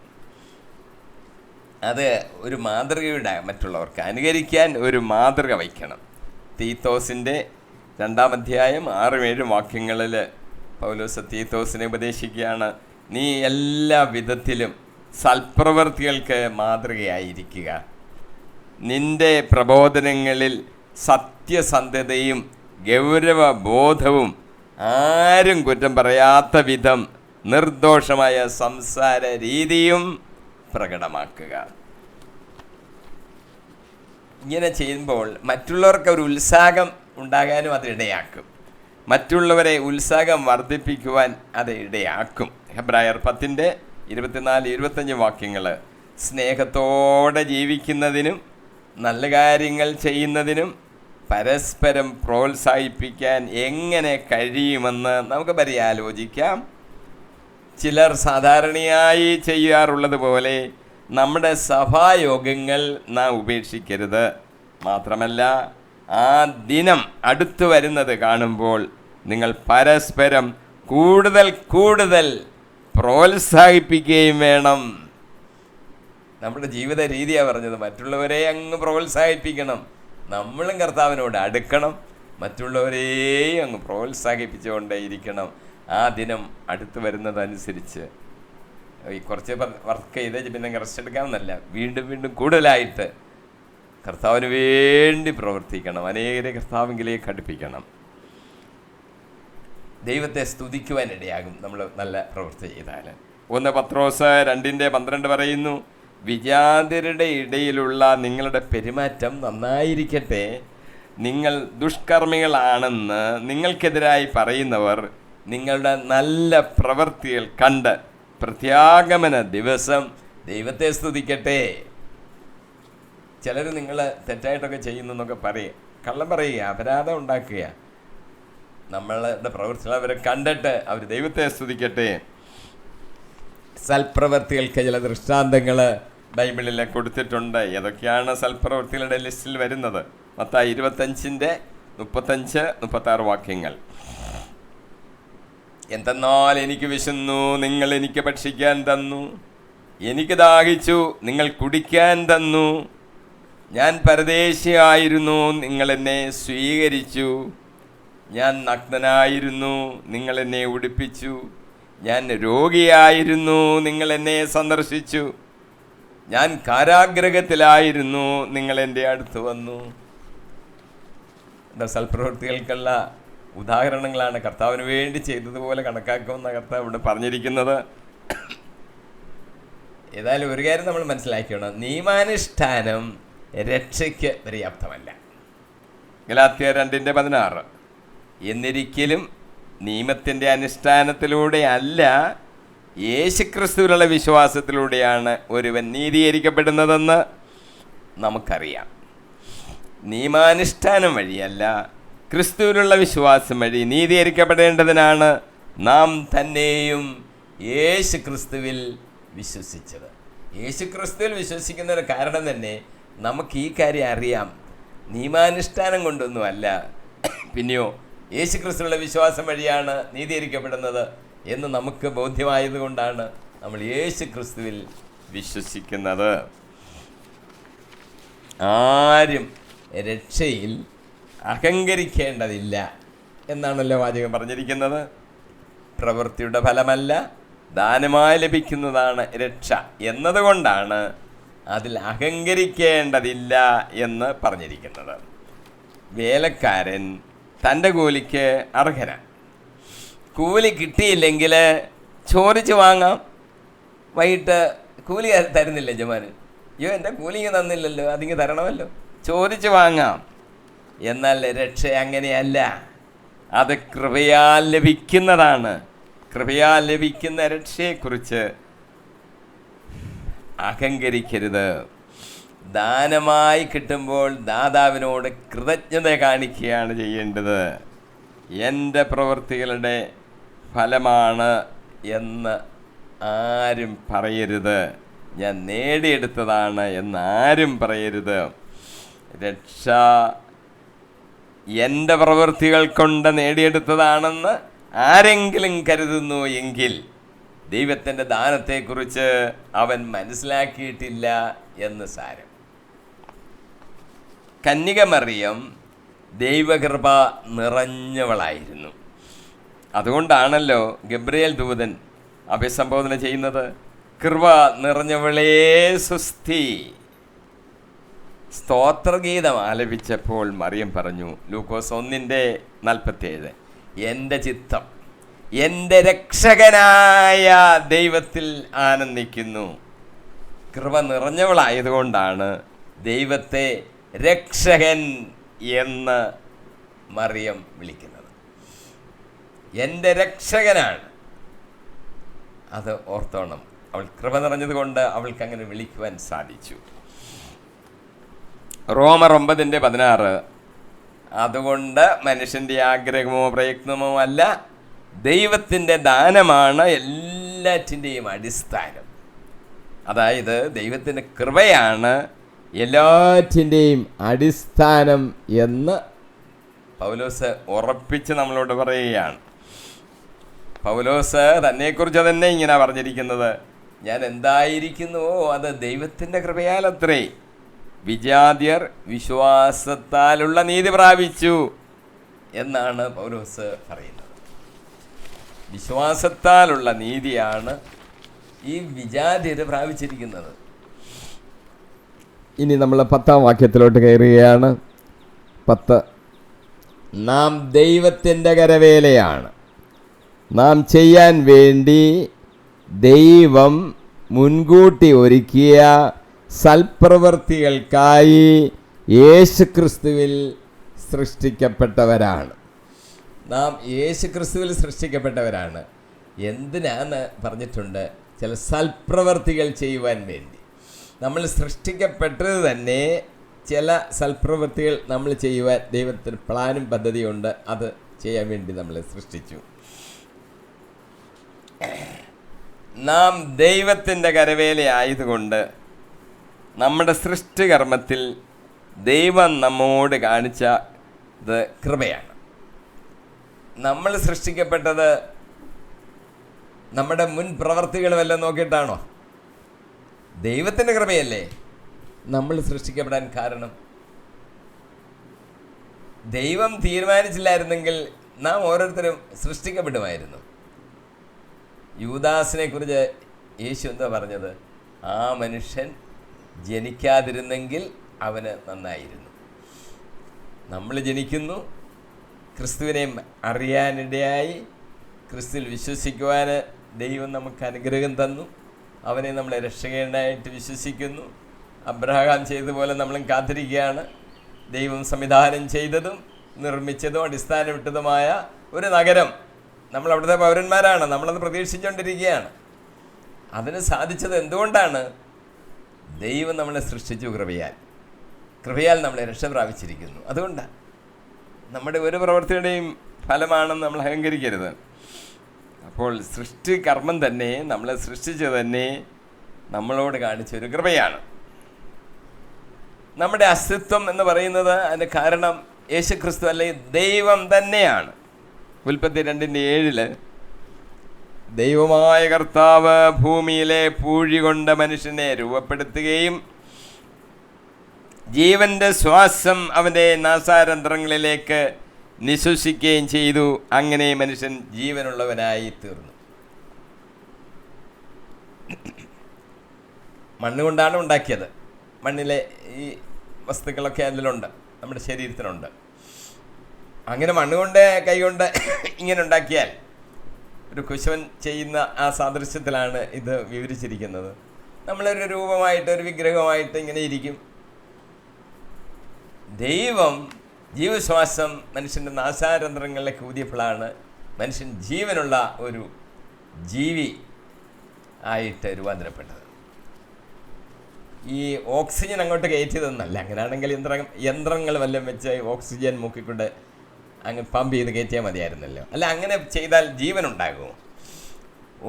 അത് ഒരു മാതൃകയുടെ മറ്റുള്ളവർക്ക് അനുകരിക്കാൻ ഒരു മാതൃക വയ്ക്കണം. തീത്തോസിൻ്റെ 2-ാം അധ്യായം 6-7 വാക്യങ്ങളിൽ പൗലോസ് തീത്തോസിനെ ഉപദേശിക്കുകയാണ്, നീ എല്ലാ വിധത്തിലും സൽപ്രവൃത്തികൾക്ക് മാതൃകയായിരിക്കുക. നിന്റെ പ്രബോധനങ്ങളിൽ സത്യസന്ധതയും ഗൗരവബോധവും ആരും കുറ്റം പറയാത്ത വിധം നിർദോഷമായ സംസാര രീതിയും പ്രകടമാക്കുക. ഇങ്ങനെ ചെയ്യുമ്പോൾ മറ്റുള്ളവർക്ക് ഒരു ഉത്സാഹം ഉണ്ടാകാനും അത് ഇടയാക്കും. മറ്റുള്ളവരെ ഉത്സാഹം വർദ്ധിപ്പിക്കുവാൻ അത് ഇടയാക്കും. ഹെബ്രായർ 10:24-25 വാക്യങ്ങൾ, സ്നേഹത്തോടെ ജീവിക്കുന്നതിനും നല്ല കാര്യങ്ങൾ ചെയ്യുന്നതിനും പരസ്പരം പ്രോത്സാഹിപ്പിക്കാൻ എങ്ങനെ കഴിയുമെന്ന് നമുക്ക് പര്യാലോചിക്കാം. ചിലർ സാധാരണയായി ചെയ്യാറുള്ളത് പോലെ നമ്മുടെ സഭായോഗങ്ങൾ നാം ഉപേക്ഷിക്കരുത്. മാത്രമല്ല, ആ ദിനം അടുത്തു വരുന്നത് കാണുമ്പോൾ നിങ്ങൾ പരസ്പരം കൂടുതൽ കൂടുതൽ പ്രോത്സാഹിപ്പിക്കുകയും വേണം. നമ്മുടെ ജീവിത രീതിയാണ് പറഞ്ഞത്. മറ്റുള്ളവരെ അങ്ങ് പ്രോത്സാഹിപ്പിക്കണം. നമ്മളും കർത്താവിനോട് അടുക്കണം, മറ്റുള്ളവരെയും അങ്ങ് പ്രോത്സാഹിപ്പിച്ചുകൊണ്ടേയിരിക്കണം. ആ ദിനം അടുത്ത് വരുന്നതനുസരിച്ച് ഈ കുറച്ച് വർക്ക് ചെയ്ത് പിന്നെ റെസ്റ്റ് എടുക്കാമെന്നല്ല, വീണ്ടും വീണ്ടും കൂടുതലായിട്ട് കർത്താവിന് വേണ്ടി പ്രവർത്തിക്കണം. അനേകരെ കർത്താവിലേക്ക് അടുപ്പിക്കണം. ദൈവത്തെ സ്തുതിക്കുവാനിടയാകും നമ്മൾ നല്ല പ്രവൃത്തി ചെയ്താൽ. 1 പത്രോസ് 2:12 പറയുന്നു, വിജാതിരുടെ ഇടയിലുള്ള നിങ്ങളുടെ പെരുമാറ്റം നന്നായിരിക്കട്ടെ. നിങ്ങൾ ദുഷ്കർമ്മികളാണെന്ന് നിങ്ങൾക്കെതിരായി പറയുന്നവർ നിങ്ങളുടെ നല്ല പ്രവൃത്തികൾ കണ്ട് പ്രത്യാഗമന ദിവസം ദൈവത്തെ സ്തുതിക്കട്ടെ. ചിലർ നിങ്ങൾ തെറ്റായിട്ടൊക്കെ ചെയ്യുന്നൊക്കെ പറയുക, കള്ളം പറയുക, അപരാധം ഉണ്ടാക്കുക. നമ്മളുടെ പ്രവൃത്തികൾ അവരെ കണ്ടിട്ട് അവർ ദൈവത്തെ സ്തുതിക്കട്ടെ. സൽപ്രവൃത്തികൾക്ക് ചില ദൃഷ്ടാന്തങ്ങൾ ബൈബിളിൽ കൊടുത്തിട്ടുണ്ട്. ഏതൊക്കെയാണ് സൽപ്രവൃത്തികളുടെ ലിസ്റ്റിൽ വരുന്നത്? മത്തായി 25:35-36 വാക്യങ്ങൾ. എന്തെന്നാൽ എനിക്ക് വിശന്നു, നിങ്ങൾ എനിക്ക് ഭക്ഷിക്കാൻ തന്നു. എനിക്ക് ദാഹിച്ചു, നിങ്ങൾ കുടിക്കാൻ തന്നു. ഞാൻ പരദേശിയായിരുന്നു, നിങ്ങൾ എന്നെ സ്വീകരിച്ചു. ഞാൻ നഗ്നനായിരുന്നു, നിങ്ങൾ എന്നെ ഉടുപ്പിച്ചു. ഞാൻ രോഗിയായിരുന്നു, നിങ്ങൾ എന്നെ സന്ദർശിച്ചു. ഞാൻ കാരാഗ്രഹത്തിലായിരുന്നു, നിങ്ങൾ എൻ്റെ അടുത്ത് വന്നു. സൽപ്രവൃത്തികൾക്കുള്ള ഉദാഹരണങ്ങളാണ് കർത്താവിന് വേണ്ടി ചെയ്തതുപോലെ കണക്കാക്കുമെന്ന കർത്താവ് ഇവിടെ പറഞ്ഞിരിക്കുന്നത്. ഏതായാലും ഒരു കാര്യം നമ്മൾ മനസ്സിലാക്കണം, നിയമാനുഷ്ഠാനം രക്ഷയ്ക്ക് പര്യാപ്തമല്ല. ഗലാത്യർ 2:16. എന്നിരിക്കലും നിയമത്തിൻ്റെ അനുഷ്ഠാനത്തിലൂടെ അല്ല, യേശുക്രിസ്തുവിലുള്ള വിശ്വാസത്തിലൂടെയാണ് ഒരുവൻ നീതീകരിക്കപ്പെടുന്നതെന്ന് നമുക്കറിയാം. നിയമാനുഷ്ഠാനം വഴിയല്ല, ക്രിസ്തുവിലുള്ള വിശ്വാസം വഴി നീതീകരിക്കപ്പെടേണ്ടതിനാണ് നാം തന്നെയും യേശുക്രിസ്തുവിൽ വിശ്വസിച്ചത്. യേശുക്രിസ്തുവിൽ വിശ്വസിക്കുന്നതിന് കാരണം തന്നെ നമുക്ക് ഈ കാര്യം അറിയാം, നിയമാനുഷ്ഠാനം കൊണ്ടൊന്നുമല്ല, പിന്നെയോ യേശുക്രിസ്തുവിലുള്ള വിശ്വാസം വഴിയാണ് നീതീകരിക്കപ്പെടുന്നത് എന്ന് നമുക്ക് ബോധ്യമായതുകൊണ്ടാണ് നമ്മൾ യേശുക്രിസ്തുവിൽ വിശ്വസിക്കുന്നത്. ആരും രക്ഷയിൽ അഹങ്കരിക്കേണ്ടതില്ല എന്നാണല്ലോ വാചകം പറഞ്ഞിരിക്കുന്നത്. പ്രവൃത്തിയുടെ ഫലമല്ല, ദാനമായി ലഭിക്കുന്നതാണ് രക്ഷ എന്നതുകൊണ്ടാണ് അതിൽ അഹങ്കരിക്കേണ്ടതില്ല എന്ന് പറഞ്ഞിരിക്കുന്നത്. വേലക്കാരൻ തൻ്റെ കൂലിക്ക് അർഹനാണ്. കൂലി കിട്ടിയില്ലെങ്കിൽ ചോദിച്ച് വാങ്ങാം. വൈകിട്ട് കൂലി തരുന്നില്ല യജമാനൻ, അയ്യോ എൻ്റെ കൂലിങ്ങ് തന്നില്ലല്ലോ, അതിങ്ങ് തരണമല്ലോ, ചോദിച്ച് വാങ്ങാം. എന്നാൽ രക്ഷ അങ്ങനെയല്ല, അത് കൃപയാൽ ലഭിക്കുന്നതാണ്. കൃപയാൽ ലഭിക്കുന്ന രക്ഷയെക്കുറിച്ച് അഹങ്കരിക്കരുത്. ദാനമായി കിട്ടുമ്പോൾ ദാതാവിനോട് കൃതജ്ഞത കാണിക്കുകയാണ് ചെയ്യേണ്ടത്. എൻ്റെ പ്രവൃത്തികളുടെ ഫലമാണ് എന്ന് ആരും പറയരുത്, ഞാൻ നേടിയെടുത്തതാണ് എന്നാരും പറയരുത്. രക്ഷ എൻ്റെ പ്രവൃത്തികൾ കൊണ്ട് നേടിയെടുത്തതാണെന്ന് ആരെങ്കിലും കരുതുന്നു എങ്കിൽ ദൈവത്തിൻ്റെ ദാനത്തെക്കുറിച്ച് അവൻ മനസ്സിലാക്കിയിട്ടില്ല എന്ന് സാരം. കന്യക മറിയം ദൈവകൃപ നിറഞ്ഞവളായിരുന്നു. അതുകൊണ്ടാണല്ലോ ഗബ്രിയേൽ ദൂതൻ അഭിസംബോധന ചെയ്യുന്നത്, കൃപ നിറഞ്ഞവളേ സ്വസ്തി. സ്തോത്രഗീതം ആലപിച്ചപ്പോൾ മറിയം പറഞ്ഞു, ലൂക്കോസ് 1:47, എൻ്റെ ചിത്തം എൻ്റെ രക്ഷകനായ ദൈവത്തിൽ ആനന്ദിക്കുന്നു. കൃപ നിറഞ്ഞവളായതുകൊണ്ടാണ് ദൈവത്തെ രക്ഷകൻ എന്ന് മറിയം വിളിക്കുന്നത്. എൻ്റെ രക്ഷകനാണ്, അത് ഓർത്തോണം. അവൾ കൃപ നിറഞ്ഞതുകൊണ്ട് അവൾക്ക് അങ്ങനെ വിളിക്കുവാൻ സാധിച്ചു. റോമർ 9:16, അതുകൊണ്ട് മനുഷ്യൻ്റെ ആഗ്രഹമോ പ്രയത്നമോ അല്ല, ദൈവത്തിൻ്റെ ദാനമാണ് എല്ലാറ്റിൻ്റെയും അടിസ്ഥാനം. അതായത് ദൈവത്തിൻ്റെ കൃപയാണ് എല്ലാറ്റിൻ്റെയും അടിസ്ഥാനം എന്ന് പൗലോസ് ഉറപ്പിച്ച് നമ്മളോട് പറയുകയാണ്. പൗലോസ് തന്നെക്കുറിച്ച് തന്നെ ഇങ്ങനെ പറഞ്ഞിരിക്കുന്നത്, ഞാൻ എന്തായിരിക്കുന്നുവോ അത് ദൈവത്തിൻ്റെ കൃപയാലത്രേ. വിജാതിയർ വിശ്വാസത്താലുള്ള നീതി പ്രാപിച്ചു എന്നാണ് പൗലോസ് പറയുന്നത്. വിശ്വാസത്താലുള്ള നീതിയാണ് ഈ വിജാതിയർ പ്രാപിച്ചിരിക്കുന്നത്. ഇനി നമ്മൾ 10-ാം വാക്യത്തിലോട്ട് കയറുകയാണ്. 10, നാം ദൈവത്തിൻ്റെ കരവേലയാണ്, നാം ചെയ്യാൻ വേണ്ടി ദൈവം മുൻകൂട്ടി ഒരുക്കിയ സൽപ്രവൃത്തികൾക്കായി യേശുക്രിസ്തുവിൽ സൃഷ്ടിക്കപ്പെട്ടവരാണ്. നാം യേശുക്രിസ്തുവിൽ സൃഷ്ടിക്കപ്പെട്ടവരാണ്. എന്തിനാന്ന് പറഞ്ഞിട്ടുണ്ട്? ചില സൽപ്രവൃത്തികൾ ചെയ്യുവാൻ വേണ്ടി. നമ്മൾ സൃഷ്ടിക്കപ്പെട്ടത് തന്നെ ചില സൽപ്രവൃത്തികൾ നമ്മൾ ചെയ്യുവാൻ ദൈവത്തിന് പ്ലാനും പദ്ധതിയുണ്ട്. അത് ചെയ്യാൻ വേണ്ടി നമ്മളെ സൃഷ്ടിച്ചു. നാം ദൈവത്തിൻ്റെ കരവേലയായതുകൊണ്ട് നമ്മുടെ സൃഷ്ടികർമ്മത്തിൽ ദൈവം നമ്മോട് കാണിച്ചത് കൃപയാണ്. നമ്മൾ സൃഷ്ടിക്കപ്പെട്ടത് നമ്മുടെ മുൻ പ്രവർത്തികൾ വല്ലതും നോക്കിയിട്ടാണോ? ദൈവത്തിൻ്റെ കൃപയല്ലേ നമ്മൾ സൃഷ്ടിക്കപ്പെടാൻ കാരണം. ദൈവം തീരുമാനിച്ചില്ലായിരുന്നെങ്കിൽ നാം ഓരോരുത്തരും സൃഷ്ടിക്കപ്പെടുമായിരുന്നു. യൂദാസിനെ കുറിച്ച് യേശു എന്താ പറഞ്ഞത്? ആ മനുഷ്യൻ ജനിക്കാതിരുന്നെങ്കിൽ അവന് നന്നായിരുന്നു. നമ്മൾ ജനിക്കുന്നു, ക്രിസ്തുവിനെ അറിയാനിടയായി, ക്രിസ്തുവിൽ വിശ്വസിക്കുവാൻ ദൈവം നമുക്ക് അനുഗ്രഹം തന്നു. അവനെ നമ്മളെ രക്ഷകനായിട്ട് വിശ്വസിക്കുന്നു. അബ്രഹാം ചെയ്തതുപോലെ നമ്മളും കാത്തിരിക്കുകയാണ്. ദൈവം സംവിധാനം ചെയ്തതും നിർമ്മിച്ചതും അടിസ്ഥാനമിട്ടതുമായ ഒരു നഗരം, നമ്മൾ അവിടുത്തെ പൗരന്മാരാണ്, നമ്മളത് പ്രതീക്ഷിച്ചുകൊണ്ടിരിക്കുകയാണ്. അതിന് സാധിച്ചത് എന്തുകൊണ്ടാണ്? ദൈവം നമ്മളെ സൃഷ്ടിച്ചു കൃപയാൽ നമ്മളെ രക്ഷ പ്രാപിച്ചിരിക്കുന്നു. അതുകൊണ്ടാണ്. നമ്മുടെ ഒരു പ്രവൃത്തിയുടെയും ഫലമാണെന്ന് നമ്മൾ അഹങ്കരിക്കരുത്. അപ്പോൾ സൃഷ്ടി കർമ്മം തന്നെ, നമ്മളെ സൃഷ്ടിച്ചത് തന്നെ നമ്മളോട് കാണിച്ചൊരു കൃപയാണ്. നമ്മുടെ അസ്തിത്വം എന്ന് പറയുന്നത് അതിൻ്റെ കാരണം യേശുക്രിസ്തു അല്ലെങ്കിൽ ദൈവം തന്നെയാണ്. ഉൽപ്പത്തി 2:7 ദൈവമായ കർത്താവ് ഭൂമിയിലെ പൂഴി കൊണ്ട് മനുഷ്യനെ രൂപപ്പെടുത്തുകയും ജീവന്റെ ശ്വാസം അവൻ്റെ നാസാരന്ധ്രങ്ങളിലേക്ക് നിശ്വസിക്കുകയും ചെയ്തു. അങ്ങനെ മനുഷ്യൻ ജീവനുള്ളവനായി തീർന്നു. മണ്ണുകൊണ്ടാണ് ഉണ്ടാക്കിയത്. മണ്ണിലെ ഈ വസ്തുക്കളൊക്കെ അതിലുണ്ട്, നമ്മുടെ ശരീരത്തിനുണ്ട്. അങ്ങനെ മണ്ണുകൊണ്ട് കൈകൊണ്ട് ഇങ്ങനെ ഉണ്ടാക്കിയാൽ, ഒരു കുശവൻ ചെയ്യുന്ന ആ സാദൃശ്യത്തിലാണ് ഇത് വിവരിച്ചിരിക്കുന്നത്. നമ്മളൊരു രൂപമായിട്ട്, ഒരു വിഗ്രഹമായിട്ട് ഇങ്ങനെ ഇരിക്കും. ദൈവം ജീവശ്വാസം മനുഷ്യൻ്റെ നാസാരന്ധ്രങ്ങളിലേക്ക് ഊതിയപ്പോഴാണ് മനുഷ്യൻ ജീവനുള്ള ഒരു ജീവി ആയിട്ട് രൂപാന്തരപ്പെട്ടത്. ഈ ഓക്സിജൻ അങ്ങോട്ട് കയറ്റിയതൊന്നല്ല. അങ്ങനെയാണെങ്കിൽ യന്ത്രങ്ങൾ വല്ലതും വെച്ച് ഓക്സിജൻ മൂക്കിക്കൊണ്ട് അങ്ങ് പമ്പ് ചെയ്ത് കയറ്റിയാൽ മതിയായിരുന്നല്ലോ. അല്ല, അങ്ങനെ ചെയ്താൽ ജീവനുണ്ടാകുമോ?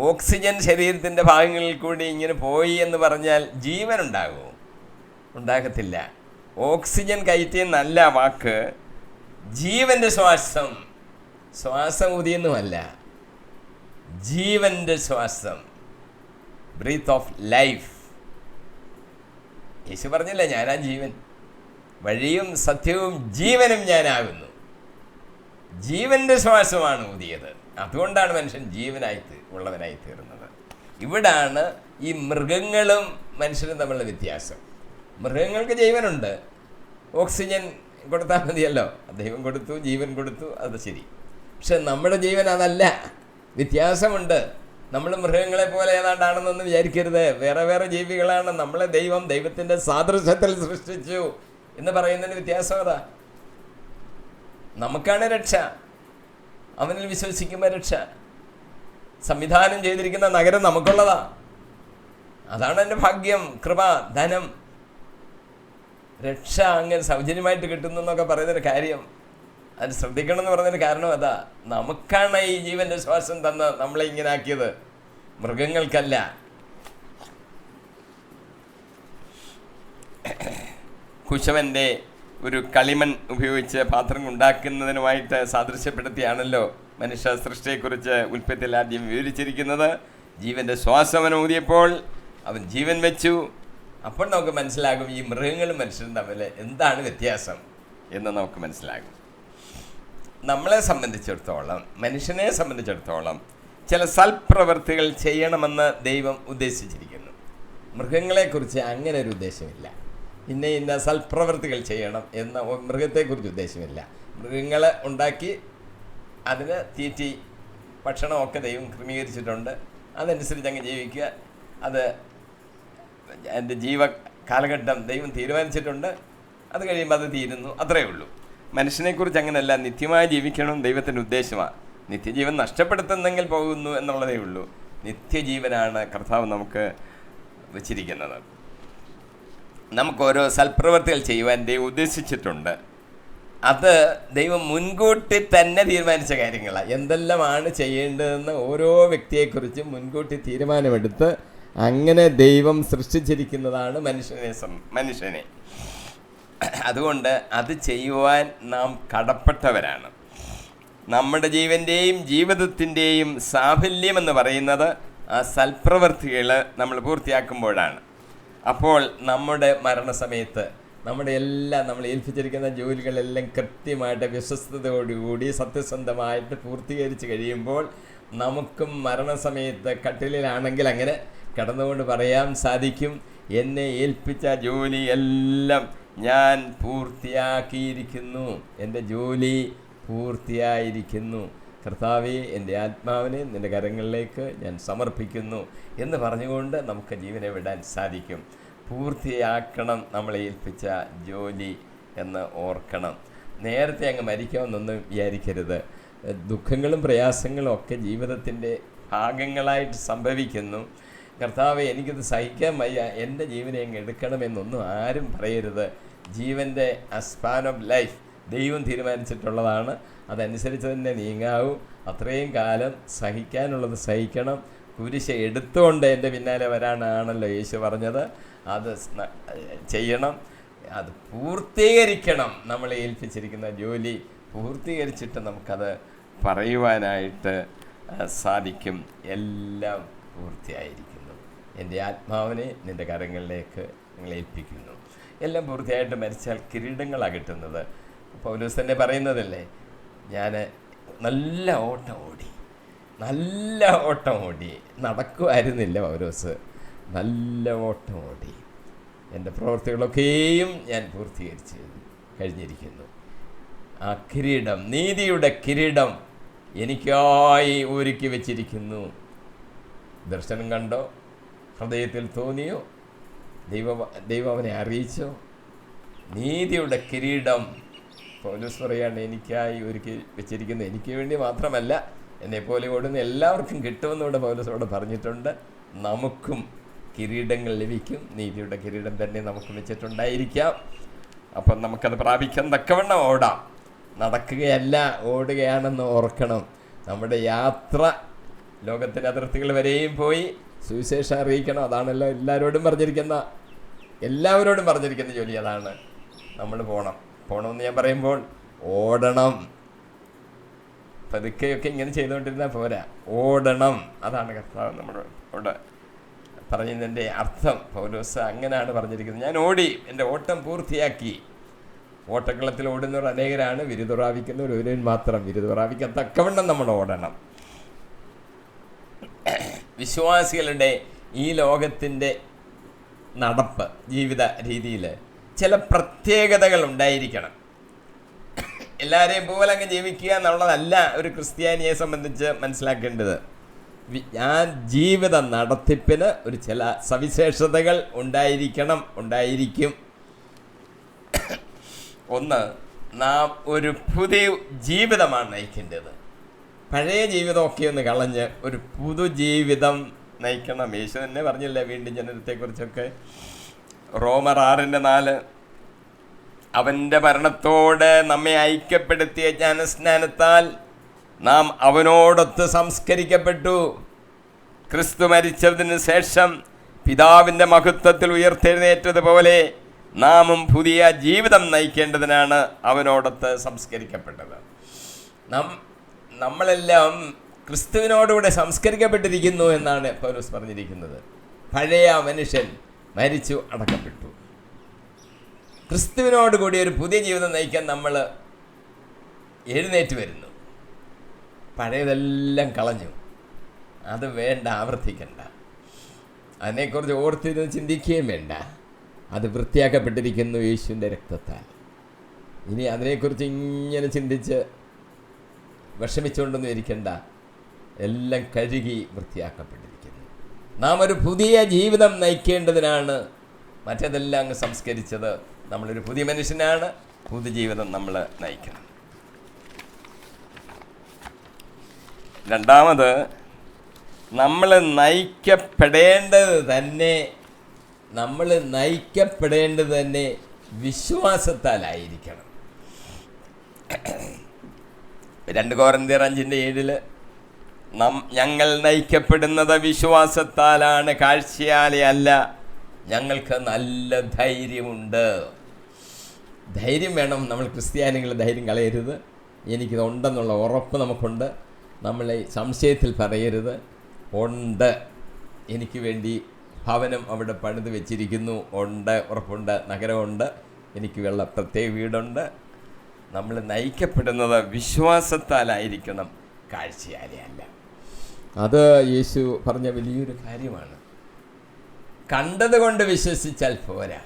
ഓക്സിജൻ ശരീരത്തിൻ്റെ ഭാഗങ്ങളിൽ കൂടി ഇങ്ങനെ പോയി എന്ന് പറഞ്ഞാൽ ജീവനുണ്ടാകുമോ? ഉണ്ടാകത്തില്ല. ഓക്സിജൻ കയറ്റിയെന്നല്ല വാക്ക്, ജീവൻ്റെ ശ്വാസം, ശ്വാസം ഊതിയെന്നുമല്ല, ജീവൻ്റെ ശ്വാസം, ബ്രീത്ത് ഓഫ് ലൈഫ്. യേശു പറഞ്ഞില്ലേ, ഞാനാ ജീവൻ, വഴിയും സത്യവും ജീവനും ഞാനാകുന്നു. ജീവൻ്റെ ശ്വാസമാണ് ഊതിയത്. അതുകൊണ്ടാണ് മനുഷ്യൻ ഉള്ളവനായി തീർന്നത്. ഇവിടാണ് ഈ മൃഗങ്ങളും മനുഷ്യരും തമ്മിലുള്ള വ്യത്യാസം. മൃഗങ്ങൾക്ക് ജീവനുണ്ട്, ഓക്സിജൻ കൊടുത്താൽ മതിയല്ലോ. ദൈവം കൊടുത്തു, ജീവൻ കൊടുത്തു, അത് ശരി. പക്ഷെ നമ്മുടെ ജീവൻ അതല്ല, വ്യത്യാസമുണ്ട്. നമ്മൾ മൃഗങ്ങളെ പോലെ ഏതാണ്ടാണെന്നൊന്നും വിചാരിക്കരുത്. വേറെ വേറെ ജീവികളാണ്. നമ്മളെ ദൈവത്തിൻ്റെ സാദൃശ്യത്തിൽ സൃഷ്ടിച്ചു എന്ന് പറയുന്നതിന് വ്യത്യാസം അതാ. നമുക്കാണ് രക്ഷ, അവനിൽ വിശ്വസിക്കുമ്പോൾ രക്ഷ. സംവിധാനം ചെയ്തിരിക്കുന്ന നഗരം നമുക്കുള്ളതാ. അതാണ് എൻ്റെ ഭാഗ്യം, കൃപ, ധനം. രക്ഷ അങ്ങനെ സൗജന്യമായിട്ട് കിട്ടുന്നു എന്നൊക്കെ പറയുന്നൊരു കാര്യം, അത് ശ്രദ്ധിക്കണം എന്ന് പറയുന്നൊരു കാരണം അതാ. നമുക്കാണ് ഈ ജീവൻ്റെ ശ്വാസം തന്ന് നമ്മളെ ഇങ്ങനെ ആക്കിയത്, മൃഗങ്ങൾക്കല്ല. കുശവൻ്റെ ഒരു കളിമൺ ഉപയോഗിച്ച് പാത്രം ഉണ്ടാക്കുന്നതിനുമായിട്ട് സാദൃശ്യപ്പെടുത്തിയാണല്ലോ മനുഷ്യ സൃഷ്ടിയെക്കുറിച്ച് ഉൽപ്പത്തിയിൽ ആദ്യം വിവരിച്ചിരിക്കുന്നത്. ജീവൻ്റെ ശ്വാസം അവൻ ഊതിയപ്പോൾ അവൻ ജീവൻ വെച്ചു. അപ്പോൾ നമുക്ക് മനസ്സിലാകും ഈ മൃഗങ്ങളും മനുഷ്യരും തമ്മിൽ എന്താണ് വ്യത്യാസം എന്ന് നമുക്ക് മനസ്സിലാകും. നമ്മളെ സംബന്ധിച്ചിടത്തോളം, മനുഷ്യനെ സംബന്ധിച്ചിടത്തോളം ചില സൽപ്രവൃത്തികൾ ചെയ്യണമെന്ന് ദൈവം ഉദ്ദേശിച്ചിരിക്കുന്നു. മൃഗങ്ങളെക്കുറിച്ച് അങ്ങനെ ഒരു ഉദ്ദേശമില്ല. ഇന്ന സൽപ്രവൃത്തികൾ ചെയ്യണം എന്ന മൃഗത്തെക്കുറിച്ച് ഉദ്ദേശമില്ല. മൃഗങ്ങളെ ഉണ്ടാക്കി അതിന് തീറ്റി ഭക്ഷണമൊക്കെ ദൈവം ക്രമീകരിച്ചിട്ടുണ്ട്. അതനുസരിച്ച് അങ്ങ് ജീവിക്കുക. അത് എൻ്റെ കാലഘട്ടം ദൈവം തീരുമാനിച്ചിട്ടുണ്ട്. അത് കഴിയുമ്പോൾ അത് തീരുന്നു, അത്രയേ ഉള്ളൂ. മനുഷ്യനെക്കുറിച്ച് അങ്ങനെയല്ല, നിത്യമായി ജീവിക്കണം ദൈവത്തിൻ്റെ ഉദ്ദേശമാണ്. നിത്യജീവൻ നഷ്ടപ്പെടുത്തുന്നെങ്കിൽ പോകുന്നു എന്നുള്ളതേ ഉള്ളൂ. നിത്യജീവനാണ് കർത്താവ് നമുക്ക് വച്ചിരിക്കുന്നത്. നമുക്ക് ഓരോ സൽപ്രവൃത്തികൾ ചെയ്യുവാൻ ദൈവം ഉദ്ദേശിച്ചിട്ടുണ്ട്. അത് ദൈവം മുൻകൂട്ടി തന്നെ തീരുമാനിച്ച കാര്യങ്ങളാണ്. എന്തെല്ലാമാണ് ചെയ്യേണ്ടതെന്ന് ഓരോ വ്യക്തിയെക്കുറിച്ചും മുൻകൂട്ടി തീരുമാനമെടുത്ത് അങ്ങനെ ദൈവം സൃഷ്ടിച്ചിരിക്കുന്നതാണ് മനുഷ്യനെ. അതുകൊണ്ട് അത് ചെയ്യുവാൻ നാം കടപ്പെട്ടവരാണ്. നമ്മുടെ ജീവൻ്റെയും ജീവിതത്തിൻ്റെയും സാഫല്യം എന്ന് പറയുന്നത് ആ സൽപ്രവൃത്തികൾ നമ്മൾ പൂർത്തിയാക്കുമ്പോഴാണ്. അപ്പോൾ നമ്മുടെ മരണസമയത്ത് നമ്മൾ ഏൽപ്പിച്ചിരിക്കുന്ന ജോലികളെല്ലാം കൃത്യമായിട്ട് വിശ്വസ്തയോടുകൂടി സത്യസന്ധമായിട്ട് പൂർത്തീകരിച്ച് കഴിയുമ്പോൾ നമുക്കും മരണസമയത്ത് കട്ടിലിലാണെങ്കിൽ അങ്ങനെ കിടന്നുകൊണ്ട് പറയാൻ സാധിക്കും, എന്നെ ഏൽപ്പിച്ച ജോലി എല്ലാം ഞാൻ പൂർത്തിയാക്കിയിരിക്കുന്നു, എൻ്റെ ജോലി പൂർത്തിയായിരിക്കുന്നു. കർത്താവേ, എൻ്റെ ആത്മാവിനെ നിൻ്റെ കരങ്ങളിലേക്ക് ഞാൻ സമർപ്പിക്കുന്നു എന്ന് പറഞ്ഞുകൊണ്ട് നമുക്ക് ജീവനെ വിടാൻ സാധിക്കും. പൂർത്തിയാക്കണം നമ്മളെ ഏൽപ്പിച്ച ജോലി എന്ന് ഓർക്കണം. നേരത്തെ അങ്ങ് മരിക്കാമെന്നൊന്നും വിചാരിക്കരുത്. ദുഃഖങ്ങളും പ്രയാസങ്ങളും ഒക്കെ ജീവിതത്തിൻ്റെ ഭാഗങ്ങളായിട്ട് സംഭവിക്കുന്നു. കർത്താവെ, എനിക്കിത് സഹിക്കാൻ വയ്യ, എൻ്റെ ജീവനെ അങ്ങ് എടുക്കണമെന്നൊന്നും ആരും പറയരുത്. ജീവൻ്റെ സ്പാൻ ഓഫ് ലൈഫ് ദൈവം തീരുമാനിച്ചിട്ടുള്ളതാണ്. അതനുസരിച്ച് തന്നെ നീങ്ങാവൂ. അത്രയും കാലം സഹിക്കാനുള്ളത് സഹിക്കണം. കുരിശ് എടുത്തുകൊണ്ട് എൻ്റെ പിന്നാലെ വരാനാണല്ലോ യേശു പറഞ്ഞത്. അത് ചെയ്യണം, അത് പൂർത്തീകരിക്കണം. നമ്മളെ ഏൽപ്പിച്ചിരിക്കുന്ന ജോലി പൂർത്തീകരിച്ചിട്ട് നമുക്കത് പറയുവാനായിട്ട് സാധിക്കും. എല്ലാം പൂർത്തിയായിരിക്കുന്നു. എൻ്റെ ആത്മാവിനെ നിൻ്റെ കരങ്ങളിലേക്ക് നിങ്ങൾ ഏൽപ്പിക്കുന്നു. എല്ലാം പൂർത്തിയായിട്ട് മരിച്ചാൽ കിരീടങ്ങളാണ് കിട്ടുന്നത്. പൗലോസ് തന്നെ പറയുന്നതല്ലേ, ഞാൻ നല്ല ഓട്ടം ഓടി. നടക്കുമായിരുന്നില്ല പൗലോസ്, നല്ല ഓട്ടം ഓടി. എൻ്റെ പ്രവൃത്തികളൊക്കെയും ഞാൻ പൂർത്തീകരിച്ച് കഴിഞ്ഞിരിക്കുന്നു. ആ കിരീടം, നീതിയുടെ കിരീടം എനിക്കായി ഒരുക്കി വെച്ചിരിക്കുന്നു. ദർശനം കണ്ടോ? ഹൃദയത്തിൽ തോന്നിയോ? ദൈവം അവനെ അറിയിച്ചോ? നീതിയുടെ കിരീടം പൗലോസ് പറയാണ്, എനിക്കായി ഒരുക്കി വെച്ചിരിക്കുന്നു. എനിക്ക് വേണ്ടി മാത്രമല്ല, എന്നെപ്പോലെ ഓടുന്ന എല്ലാവർക്കും കിട്ടുമെന്നൂടെ പൗലോസോട് പറഞ്ഞിട്ടുണ്ട്. നമുക്കും കിരീടങ്ങൾ ലഭിക്കും. നീതിയുടെ കിരീടം തന്നെ നമുക്ക് വെച്ചിട്ടുണ്ടായിരിക്കാം. അപ്പം നമുക്കത് പ്രാപിക്കാൻ തക്കവണ്ണം ഓടാം. നടക്കുകയല്ല, ഓടുകയാണെന്ന് ഓർക്കണം. നമ്മുടെ യാത്ര ലോകത്തിൻ്റെ അതിർത്തികൾ വരെയും പോയി സുവിശേഷം അറിയിക്കണം. അതാണല്ലോ എല്ലാവരോടും പറഞ്ഞിരിക്കുന്ന ജോലി അതാണ്. നമ്മൾ പോകണമെന്ന് ഞാൻ പറയുമ്പോൾ ഓടണം. പതുക്കെയൊക്കെ ഇങ്ങനെ ചെയ്തുകൊണ്ടിരുന്നാൽ പോരാ, ഓടണം. അതാണ് കർത്താവ് നമ്മളോട് പറഞ്ഞതിൻ്റെ അർത്ഥം. പൗലോസ് അങ്ങനെയാണ് പറഞ്ഞിരിക്കുന്നത്. ഞാൻ ഓടി, എൻ്റെ ഓട്ടം പൂർത്തിയാക്കി. ഓട്ടക്കളത്തിൽ ഓടുന്നവർ അനേകരാണ്, വിരുദ് പ്രാപിക്കുന്നവർ ഒരുവൻ മാത്രം. വിരുദ് പ്രാപിക്കത്തക്കവണ്ണം നമ്മൾ ഓടണം. വിശ്വാസികളുടെ ഈ ലോകത്തിൻ്റെ നടപ്പ്, ജീവിത രീതിയിൽ ചില പ്രത്യേകതകൾ ഉണ്ടായിരിക്കണം. എല്ലാവരെയും പോലെ അങ്ങ് ജീവിക്കുക എന്നുള്ളതല്ല ഒരു ക്രിസ്ത്യാനിയെ സംബന്ധിച്ച് മനസ്സിലാക്കേണ്ടത്. ജീവിത നടത്തിപ്പിന് ഒരു ചില സവിശേഷതകൾ ഉണ്ടായിരിക്കും. ഒന്ന്, നാം ഒരു പുതിയ ജീവിതമാണ് നയിക്കേണ്ടത്. പഴയ ജീവിതമൊക്കെ ഒന്ന് കളഞ്ഞ് ഒരു പുതുജീവിതം നയിക്കണം. യേശു തന്നെ പറഞ്ഞില്ലേ വീണ്ടും ജനനത്തെക്കുറിച്ചൊക്കെ. റോമർ 6:4, അവൻ്റെ മരണത്തോട് നമ്മെ ഐക്യപ്പെടുത്തിയ ജ്ഞാനസ്നാനത്താൽ നാം അവനോടൊത്ത് സംസ്കരിക്കപ്പെട്ടു. ക്രിസ്തു മരിച്ചതിന് ശേഷം പിതാവിൻ്റെ മഹത്വത്തിൽ ഉയർത്തെഴുന്നേറ്റതുപോലെ നാമും പുതിയ ജീവിതം നയിക്കേണ്ടതിനാണ് അവനോടൊത്ത് സംസ്കരിക്കപ്പെട്ടത്. നമ്മളെല്ലാം ക്രിസ്തുവിനോടുകൂടെ സംസ്കരിക്കപ്പെട്ടിരിക്കുന്നു എന്നാണ് പൗലോസ് പറഞ്ഞിരിക്കുന്നത്. പഴയ മനുഷ്യൻ മരിച്ചു, അടക്കപ്പെട്ടു. ക്രിസ്തുവിനോടുകൂടി ഒരു പുതിയ ജീവിതം നയിക്കാൻ നമ്മൾ എഴുന്നേറ്റ് വരുന്നു. പഴയതെല്ലാം കളഞ്ഞു, അത് വേണ്ട, ആവർത്തിക്കണ്ട. അതിനെക്കുറിച്ച് ഓർത്തിരുന്ന് ചിന്തിക്കുകയും വേണ്ട. അത് വൃത്തിയാക്കപ്പെട്ടിരിക്കുന്നു യേശുവിൻ്റെ രക്തത്താൽ. ഇനി അതിനെക്കുറിച്ച് ഇങ്ങനെ ചിന്തിച്ച് വിഷമിച്ചുകൊണ്ടൊന്നും ഇരിക്കണ്ട. എല്ലാം കഴുകി വൃത്തിയാക്കപ്പെട്ടിരിക്കുന്നു. നാം ഒരു പുതിയ ജീവിതം നയിക്കേണ്ടതിനാണ് മറ്റേതെല്ലാം അങ്ങ് സംസ്കരിച്ചത്. നമ്മളൊരു പുതിയ മനുഷ്യനാണ്, പുതുജീവിതം നമ്മൾ നയിക്കണം. രണ്ടാമത്, നമ്മൾ നയിക്കപ്പെടേണ്ടത് തന്നെ വിശ്വാസത്താലായിരിക്കണം. 2 കൊരിന്ത്യർ 5:7 ഞങ്ങൾ നയിക്കപ്പെടുന്നത് വിശ്വാസത്താലാണ്, കാഴ്ചയാലെ അല്ല. ഞങ്ങൾക്ക് നല്ല ധൈര്യമുണ്ട്. ധൈര്യം വേണം. നമ്മൾ ക്രിസ്ത്യാനികൾ ധൈര്യം കളയരുത്. എനിക്കിതുണ്ടെന്നുള്ള ഉറപ്പ് നമുക്കുണ്ട്. നമ്മളെ സംശയത്തിൽ പറയരുത്. ഉണ്ട്, എനിക്ക് വേണ്ടി ഭവനം അവിടെ പണിത് വെച്ചിരിക്കുന്നു, ഉണ്ട്, ഉറപ്പുണ്ട്. നഗരമുണ്ട്, എനിക്ക് പ്രത്യേക വീടുണ്ട്. നമ്മൾ നയിക്കപ്പെടുന്നത് വിശ്വാസത്താലായിരിക്കണം, കാഴ്ചയാലേ അല്ല. അത് യേശു പറഞ്ഞ വലിയൊരു കാര്യമാണ്. കണ്ടതുകൊണ്ട് വിശ്വസിച്ചാൽ പോരാ,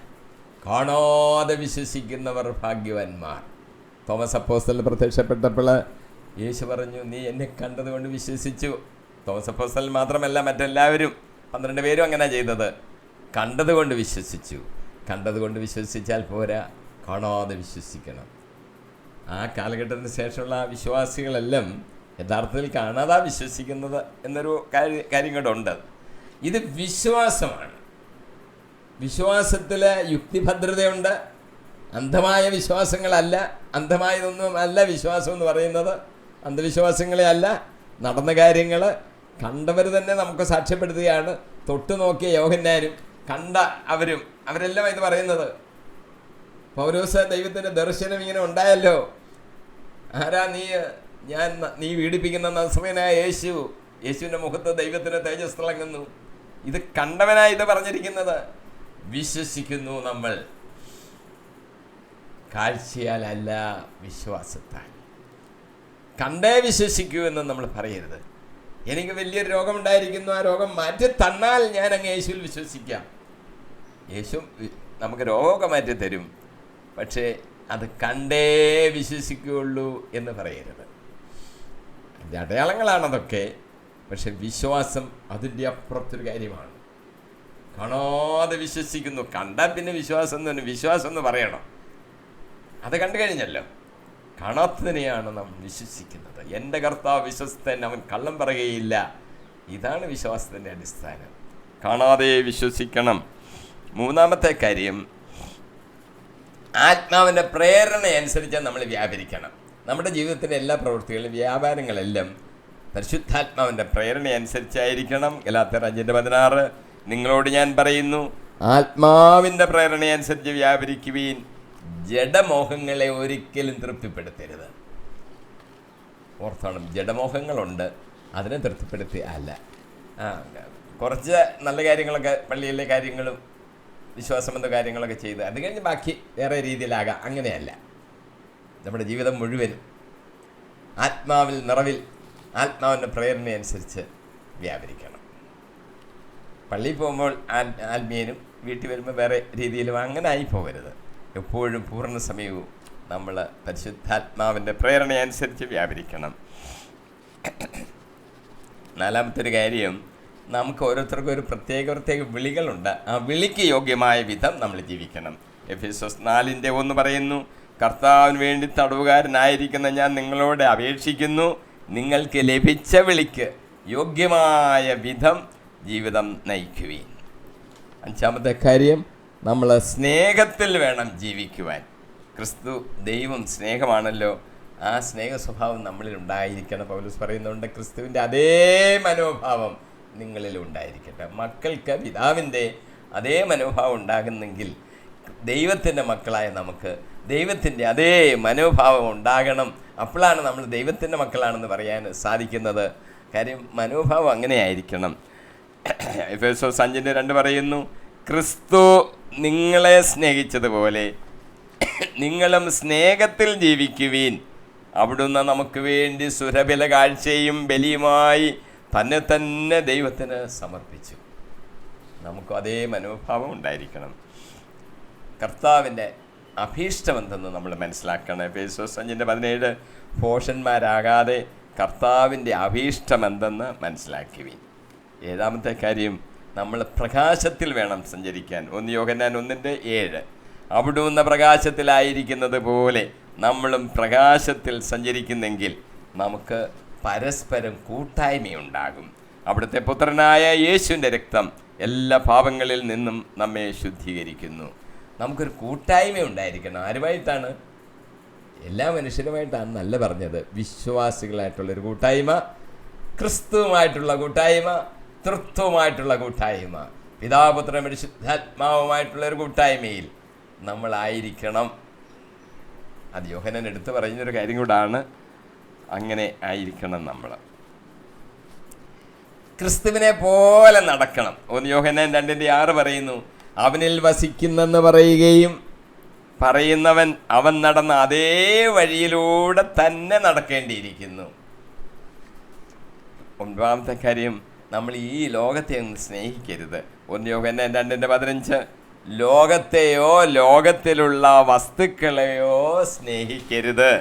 കാണാതെ വിശ്വസിക്കുന്നവർ ഭാഗ്യവാന്മാർ. തോമസ് അപ്പോസ്തലൻ പ്രത്യക്ഷപ്പെട്ടപ്പോൾ യേശു പറഞ്ഞു, നീ എന്നെ കണ്ടതുകൊണ്ട് വിശ്വസിച്ചു. തോമസ് അപ്പോസ്തലൻ മാത്രമല്ല, മറ്റെല്ലാവരും 12 പേരും അങ്ങനെ ചെയ്തത്. കണ്ടതുകൊണ്ട് വിശ്വസിച്ചു. കണ്ടതുകൊണ്ട് വിശ്വസിച്ചാൽ പോരാ, കാണാതെ വിശ്വസിക്കണം. ആ കാലഘട്ടത്തിന് ശേഷമുള്ള ആ വിശ്വാസികളെല്ലാം യഥാർത്ഥത്തിൽ കാണാതെ വിശ്വസിക്കുന്നത് എന്നൊരു കാര്യം കൂടെ ഉണ്ട്. ഇത് വിശ്വാസമാണ്. വിശ്വാസത്തിൽ യുക്തിഭദ്രതയുണ്ട്. അന്ധമായ വിശ്വാസങ്ങളല്ല, അന്ധമായതൊന്നും അല്ല വിശ്വാസം എന്ന് പറയുന്നത്. അന്ധവിശ്വാസങ്ങളെ അല്ല, നടന്ന കാര്യങ്ങൾ കണ്ടവർ തന്നെ നമുക്ക് സാക്ഷ്യപ്പെടുത്തുകയാണ്. തൊട്ടു നോക്കിയ യോഹന്നാനും കണ്ട അവരെല്ലാം ഇത് പറയുന്നത്. പൗലോസ്, ദൈവത്തിൻ്റെ ദർശനം ഇങ്ങനെ ഉണ്ടായല്ലോ, ആരാ നീ പീഡിപ്പിക്കുന്ന നസറേയനായ യേശുവിൻ്റെ മുഖത്ത് ദൈവത്തിൻ്റെ തേജസ് തിളങ്ങുന്നു. ഇത് കണ്ടവനായി ഇത് പറഞ്ഞിരിക്കുന്നത്. വിശ്വസിക്കുന്നു നമ്മൾ, കാഴ്ചയാലല്ല വിശ്വാസത്താൽ. കണ്ടേ വിശ്വസിക്കൂ എന്ന് നമ്മൾ പറയരുത്. എനിക്ക് വലിയൊരു രോഗമുണ്ടായിരിക്കുന്നു, ആ രോഗം മാറ്റി തന്നാൽ ഞാൻ അങ്ങ് യേശുവിൽ വിശ്വസിക്കാം. യേശു നമുക്ക് രോഗമൊക്കെ മാറ്റി തരും, പക്ഷേ അത് കണ്ടേ വിശ്വസിക്കുകയുള്ളൂ എന്ന് പറയരുത്. അതിൻ്റെ അടയാളങ്ങളാണതൊക്കെ, പക്ഷെ വിശ്വാസം അതിൻ്റെ അപ്പുറത്തൊരു കാര്യമാണ്. കാണാതെ വിശ്വസിക്കുന്നു. കണ്ടാൽ പിന്നെ വിശ്വാസം എന്ന് പറയണം. അത് കണ്ടു കഴിഞ്ഞല്ലോ. കാണാത്തതിനെയാണ് നാം വിശ്വസിക്കുന്നത്. എൻ്റെ കർത്താവ് വിശ്വസ്തൻ, അവൻ കള്ളം പറയുകയില്ല. ഇതാണ് വിശ്വാസത്തിൻ്റെ അടിസ്ഥാനം. കാണാതെ വിശ്വസിക്കണം. മൂന്നാമത്തെ കാര്യം, ആത്മാവിൻ്റെ പ്രേരണ അനുസരിച്ച് നമ്മൾ വ്യാപരിക്കണം. നമ്മുടെ ജീവിതത്തിൻ്റെ എല്ലാ പ്രവൃത്തികളും വ്യാപാരങ്ങളെല്ലാം പരിശുദ്ധാത്മാവിൻ്റെ പ്രേരണ അനുസരിച്ചായിരിക്കണം. ഗലാത്യർ 5:16 നിങ്ങളോട് ഞാൻ പറയുന്നു, ആത്മാവിൻ്റെ പ്രേരണ അനുസരിച്ച് വ്യാപരിക്കുവീൻ, ജഡമോഹങ്ങളെ ഒരിക്കലും തൃപ്തിപ്പെടുത്തരുത്. ഓർത്തോണം, ജഡമോഹങ്ങളുണ്ട്, അതിനെ തൃപ്തിപ്പെടുത്തി അല്ല. കുറച്ച് നല്ല കാര്യങ്ങളൊക്കെ, പള്ളിയിലെ കാര്യങ്ങളും വിശ്വാസമെന്ന കാര്യങ്ങളൊക്കെ ചെയ്ത് അത് കഴിഞ്ഞ് ബാക്കി വേറെ രീതിയിലാകാം. അങ്ങനെയല്ല. നമ്മുടെ ജീവിതം മുഴുവനും നിറവിൽ ആത്മാവിൻ്റെ പ്രേരണയനുസരിച്ച് വ്യാപരിക്കണം. പള്ളിയിൽ പോകുമ്പോൾ ആത്മീയനും, വീട്ടിൽ വരുമ്പോൾ വേറെ രീതിയിലും അങ്ങനെ ആയി പോകരുത്. എപ്പോഴും പൂർണ്ണ സമയവും നമ്മൾ പരിശുദ്ധാത്മാവിൻ്റെ പ്രേരണയനുസരിച്ച് വ്യാപരിക്കണം. നാലാമത്തെ ഒരു കാര്യം, നമുക്ക് ഓരോരുത്തർക്കും ഒരു പ്രത്യേക വിളികളുണ്ട്. ആ വിളിക്ക് യോഗ്യമായ വിധം നമ്മൾ ജീവിക്കണം. എഫേസ്യോസ് 4:1 പറയുന്നു, കർത്താവിന് വേണ്ടി തടവുകാരനായിരിക്കുന്ന ഞാൻ നിങ്ങളോട് അപേക്ഷിക്കുന്നു, നിങ്ങൾക്ക് ലഭിച്ച വിളിക്ക് യോഗ്യമായ വിധം ജീവിതം നയിക്കുവീൻ. അഞ്ചാമത്തെ കാര്യം, നമ്മൾ സ്നേഹത്തിൽ വേണം ജീവിക്കുവാൻ. ക്രിസ്തു ദൈവം സ്നേഹമാണല്ലോ, ആ സ്നേഹ സ്വഭാവം നമ്മളിൽ ഉണ്ടായിരിക്കണം. പൗലോസ് പറയുന്നുണ്ട്, ക്രിസ്തുവിൻ്റെ അതേ മനോഭാവം നിങ്ങളിൽ ഉണ്ടായിരിക്കട്ടെ. മക്കൾക്ക് പിതാവിൻ്റെ അതേ മനോഭാവം ഉണ്ടാകുന്നെങ്കിൽ ദൈവത്തിൻ്റെ മക്കളായ നമുക്ക് ദൈവത്തിൻ്റെ അതേ മനോഭാവം ഉണ്ടാകണം. അപ്പോഴാണ് നമ്മൾ ദൈവത്തിൻ്റെ മക്കളാണെന്ന് പറയാൻ സാധിക്കുന്നത്. കാര്യം മനോഭാവം അങ്ങനെയായിരിക്കണം. എഫേസ്യോസ് 5:2 പറയുന്നു, ക്രിസ്തു നിങ്ങളെ സ്നേഹിച്ചതുപോലെ നിങ്ങളും സ്നേഹത്തിൽ ജീവിക്കുവീൻ. അവിടുന്ന് നമുക്ക് വേണ്ടി സുരഭില കാഴ്ചയും ബലിയുമായി തന്നെ ദൈവത്തിന് സമർപ്പിച്ചു. നമുക്കും അതേ മനോഭാവം ഉണ്ടായിരിക്കണം. കർത്താവിൻ്റെ അഭീഷ്ടമെന്തെന്ന് നമ്മൾ മനസ്സിലാക്കണം. എഫേസ്യോസ് 5:17 ഭോഷന്മാരാകാതെ കർത്താവിൻ്റെ അഭീഷ്ടമെന്തെന്ന് മനസ്സിലാക്കുവിൻ. ഏഴാമത്തെ കാര്യം, നമ്മൾ പ്രകാശത്തിൽ വേണം സഞ്ചരിക്കാൻ. 1 യോഹന്നാൻ 1:7 അവിടുന്ന് പ്രകാശത്തിലായിരിക്കുന്നത് പോലെ നമ്മളും പ്രകാശത്തിൽ സഞ്ചരിക്കുന്നെങ്കിൽ നമുക്ക് പരസ്പരം കൂട്ടായ്മയുണ്ടാകും. അവിടുത്തെ പുത്രനായ യേശുവിൻ്റെ രക്തം എല്ലാ പാപങ്ങളിൽ നിന്നും നമ്മെ ശുദ്ധീകരിക്കുന്നു. നമുക്കൊരു കൂട്ടായ്മ ഉണ്ടായിരിക്കണം. ആരുമായിട്ടാണ്? എല്ലാ മനുഷ്യരുമായിട്ടാണ് നല്ല പറഞ്ഞത്. വിശ്വാസികളായിട്ടുള്ളൊരു കൂട്ടായ്മ, ക്രിസ്തുവുമായിട്ടുള്ള കൂട്ടായ്മ, തൃത്വമായിട്ടുള്ള കൂട്ടായ്മ, പിതാപുത്ര പരിശുദ്ധാത്മാവുമായിട്ടുള്ളൊരു കൂട്ടായ്മയിൽ നമ്മളായിരിക്കണം. അത് യോഹന്നാൻ എടുത്തു പറയുന്നൊരു കാര്യം കൂടാണ്. അങ്ങനെ ആയിരിക്കണം നമ്മൾ. ക്രിസ്തുവിനെ പോലെ നടക്കണം. 1 യോഹന്നാൻ 2:6 പറയുന്നു, അവനിൽ വസിക്കുന്നെന്ന് പറയുകയും പറയുന്നവൻ അവൻ നടന്ന അതേ വഴിയിലൂടെ തന്നെ നടക്കേണ്ടിയിരിക്കുന്നു. 9ാമത്തെ കാര്യം, നമ്മൾ ഈ ലോകത്തെ ഒന്ന് സ്നേഹിക്കരുത്. 1 യോഹന്നാൻ 2:15 ലോകത്തെയോ ലോകത്തിലുള്ള വസ്തുക്കളെയോ സ്നേഹിക്കരുത്.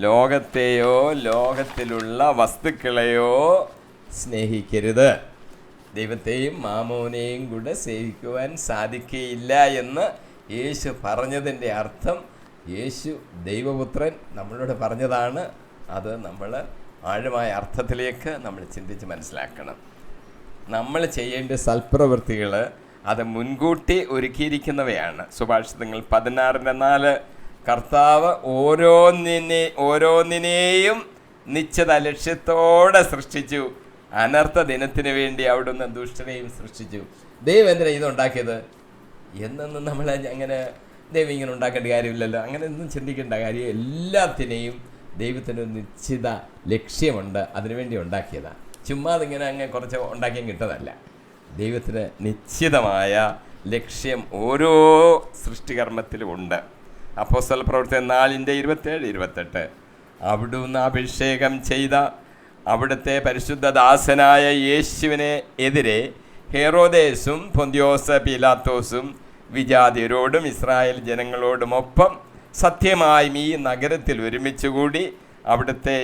ലോകത്തെയോ ലോകത്തിലുള്ള വസ്തുക്കളെയോ സ്നേഹിക്കരുത്. ദൈവത്തെയും മാമോനെയും കൂടെ സേവിക്കുവാൻ സാധിക്കുകയില്ല എന്ന് യേശു പറഞ്ഞതിൻ്റെ അർത്ഥം, യേശു ദൈവപുത്രൻ നമ്മളോട് പറഞ്ഞതാണ്. അത് നമ്മൾ ആഴമായ അർത്ഥത്തിലേക്ക് നമ്മൾ ചിന്തിച്ച് മനസ്സിലാക്കണം. നമ്മൾ ചെയ്യേണ്ട സൽപ്രവൃത്തികൾ അത് മുൻകൂട്ടി ഒരുക്കിയിരിക്കുന്നവയാണ്. സുഭാഷിതങ്ങൾ 16:4 കർത്താവ് ഓരോന്നിനെയും നിശ്ചിത ലക്ഷ്യത്തോടെ സൃഷ്ടിച്ചു. അനർത്ഥ ദിനത്തിന് വേണ്ടി അവിടുന്ന് ദുഷ്ടനെയും സൃഷ്ടിച്ചു. ദൈവം എന്തിനാ ഇതുണ്ടാക്കിയത് എന്നൊന്നും നമ്മൾ അങ്ങനെ ദൈവം ഇങ്ങനെ ഉണ്ടാക്കേണ്ട കാര്യമില്ലല്ലോ, അങ്ങനെ ഒന്നും ചിന്തിക്കേണ്ട കാര്യം. എല്ലാത്തിനെയും ദൈവത്തിന് നിശ്ചിത ലക്ഷ്യമുണ്ട്, അതിനുവേണ്ടി ഉണ്ടാക്കിയതാണ്. ചുമ്മാ അതിങ്ങനെ അങ്ങ് കുറച്ച് ഉണ്ടാക്കിയും കിട്ടതല്ല. ദൈവത്തിന് നിശ്ചിതമായ ലക്ഷ്യം ഓരോ സൃഷ്ടികർമ്മത്തിലും ഉണ്ട്. അപ്പോസ്തല പ്രവർത്തനം 4:27-28 അവിടുന്ന് അഭിഷേകം ചെയ്ത അവിടുത്തെ പരിശുദ്ധ ദാസനായ യേശുവിനെ എതിരെ ഹെറോദേസും പൊന്തിയോസ് പീലാത്തോസും വിജാതിയരോടും ഇസ്രായേൽ ജനങ്ങളോടുമൊപ്പം സത്യമായും ഈ നഗരത്തിൽ ഒരുമിച്ചുകൂടി അവിടുത്തെ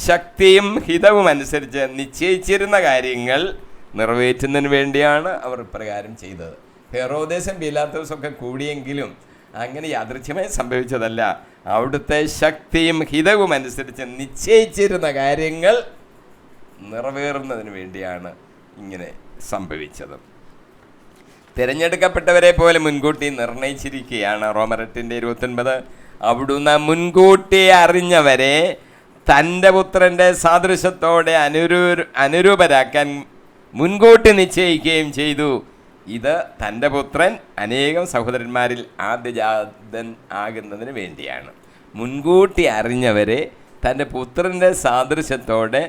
ശക്തിയും ഹിതവും അനുസരിച്ച് നിശ്ചയിച്ചിരുന്ന കാര്യങ്ങൾ നിറവേറ്റുന്നതിന് വേണ്ടിയാണ് അവർ ഇപ്രകാരം ചെയ്തത്. ഹെറോദേസും പീലാത്തോസും ഒക്കെ കൂടിയെങ്കിലും അങ്ങനെ യാദൃച്ഛ്യമായി സംഭവിച്ചതല്ല. അവിടുത്തെ ശക്തിയും ഹിതവും അനുസരിച്ച് നിശ്ചയിച്ചിരുന്ന കാര്യങ്ങൾ നിറവേറുന്നതിന് വേണ്ടിയാണ് ഇങ്ങനെ സംഭവിച്ചത്. തിരഞ്ഞെടുക്കപ്പെട്ടവരെ പോലെ മുൻകൂട്ടി നിർണയിച്ചിരിക്കുകയാണ്. റോമർ 8:29 അവിടുന്ന് മുൻകൂട്ടി അറിഞ്ഞവരെ തൻ്റെ പുത്രൻ്റെ സാദൃശ്യത്തോടെ അനുരൂപരാക്കാൻ മുൻകൂട്ടി നിശ്ചയിക്കുകയും ചെയ്തു. ഇത് തൻ്റെ പുത്രൻ അനേകം സഹോദരന്മാരിൽ ആദ്യജാതൻ ആകുന്നതിന് വേണ്ടിയാണ്. മുൻകൂട്ടി അറിഞ്ഞവരെ തൻ്റെ പുത്രൻ്റെ സാദൃശ്യത്തോടെ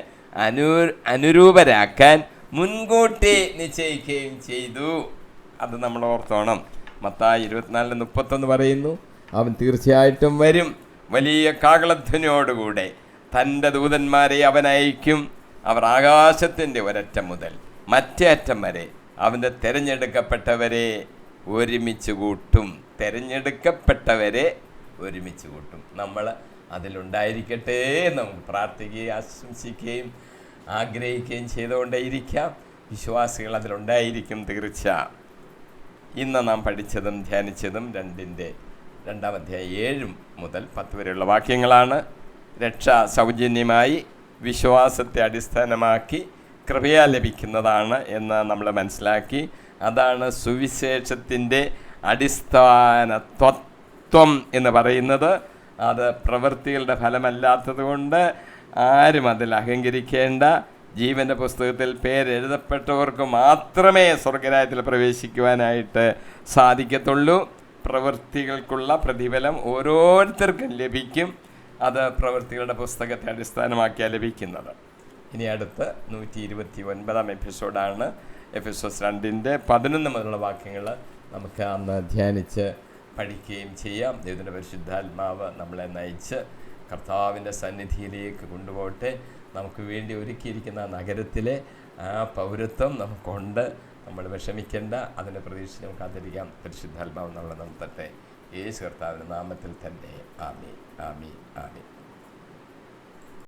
അനുരൂപരാക്കാൻ മുൻകൂട്ടി നിശ്ചയിക്കുകയും ചെയ്തു. അത് നമ്മൾ ഓർത്തോണം. മത്തായി 24:31 പറയുന്നു, അവൻ തീർച്ചയായിട്ടും വരും, വലിയ കാഹളധ്വനിയോടുകൂടെ തൻ്റെ ദൂതന്മാരെ അവൻ അയക്കും. അവർ ആകാശത്തിൻ്റെ ഒരറ്റം മുതൽ മറ്റേ അറ്റം വരെ അവൻ്റെ തിരഞ്ഞെടുക്കപ്പെട്ടവരെ ഒരുമിച്ച് കൂട്ടും. തിരഞ്ഞെടുക്കപ്പെട്ടവരെ ഒരുമിച്ച് കൂട്ടും. നമ്മൾ അതിലുണ്ടായിരിക്കട്ടെ നമുക്ക് പ്രാർത്ഥിക്കുകയും ആശംസിക്കുകയും ആഗ്രഹിക്കുകയും ചെയ്തുകൊണ്ടേയിരിക്കാം. വിശ്വാസികൾ അതിലുണ്ടായിരിക്കും തീർച്ച. ഇന്ന് നാം പഠിച്ചതും ധ്യാനിച്ചതും 2-ാം അധ്യായം 7 മുതൽ 10 വരെയുള്ള വാക്യങ്ങളാണ്. രക്ഷ സൗജന്യമായി വിശ്വാസത്തെ അടിസ്ഥാനമാക്കി കൃപയാൽ ലഭിക്കുന്നതാണ് എന്ന് നമ്മൾ മനസ്സിലാക്കി. അതാണ് സുവിശേഷത്തിൻ്റെ അടിസ്ഥാന തത്വം എന്ന് പറയുന്നത്. അത് പ്രവൃത്തികളുടെ ഫലമല്ലാത്തത് കൊണ്ട് ആരും അതിൽ അഹങ്കരിക്കേണ്ട. ജീവൻ്റെ പുസ്തകത്തിൽ പേരെഴുതപ്പെട്ടവർക്ക് മാത്രമേ സ്വർഗരാജ്യത്തിൽ പ്രവേശിക്കുവാനായിട്ട് സാധിക്കത്തുള്ളൂ. പ്രവൃത്തികൾക്കുള്ള പ്രതിഫലം ഓരോരുത്തർക്കും ലഭിക്കും. അത് പ്രവൃത്തികളുടെ പുസ്തകത്തെ അടിസ്ഥാനമാക്കിയാണ് ലഭിക്കുന്നത്. ഇനി അടുത്ത് 129-ാം എപ്പിസോഡാണ്. എഫെസോസ് 2:11 മുതലുള്ള വാക്യങ്ങൾ നമുക്ക് അന്ന് ധ്യാനിച്ച് പഠിക്കുകയും ചെയ്യാം. ദൈവത്തിൻ്റെ പരിശുദ്ധാത്മാവ് നമ്മളെ നയിച്ച് കർത്താവിൻ്റെ സന്നിധിയിലേക്ക് കൊണ്ടുപോകട്ടെ. നമുക്ക് വേണ്ടി ഒരുക്കിയിരിക്കുന്ന നഗരത്തിലെ ആ പൗരത്വം നമുക്കുണ്ട്. നമ്മൾ വിഷമിക്കേണ്ട, അതിൻ്റെ പ്രതീക്ഷ നമുക്ക് കാത്തിരിക്കാം. പരിശുദ്ധാത്മാവ് നമ്മളെ നടത്തട്ടെ. യേശു കർത്താവിൻ്റെ നാമത്തിൽ തന്നെ. ആമീൻ, ആമീൻ, ആമീൻ.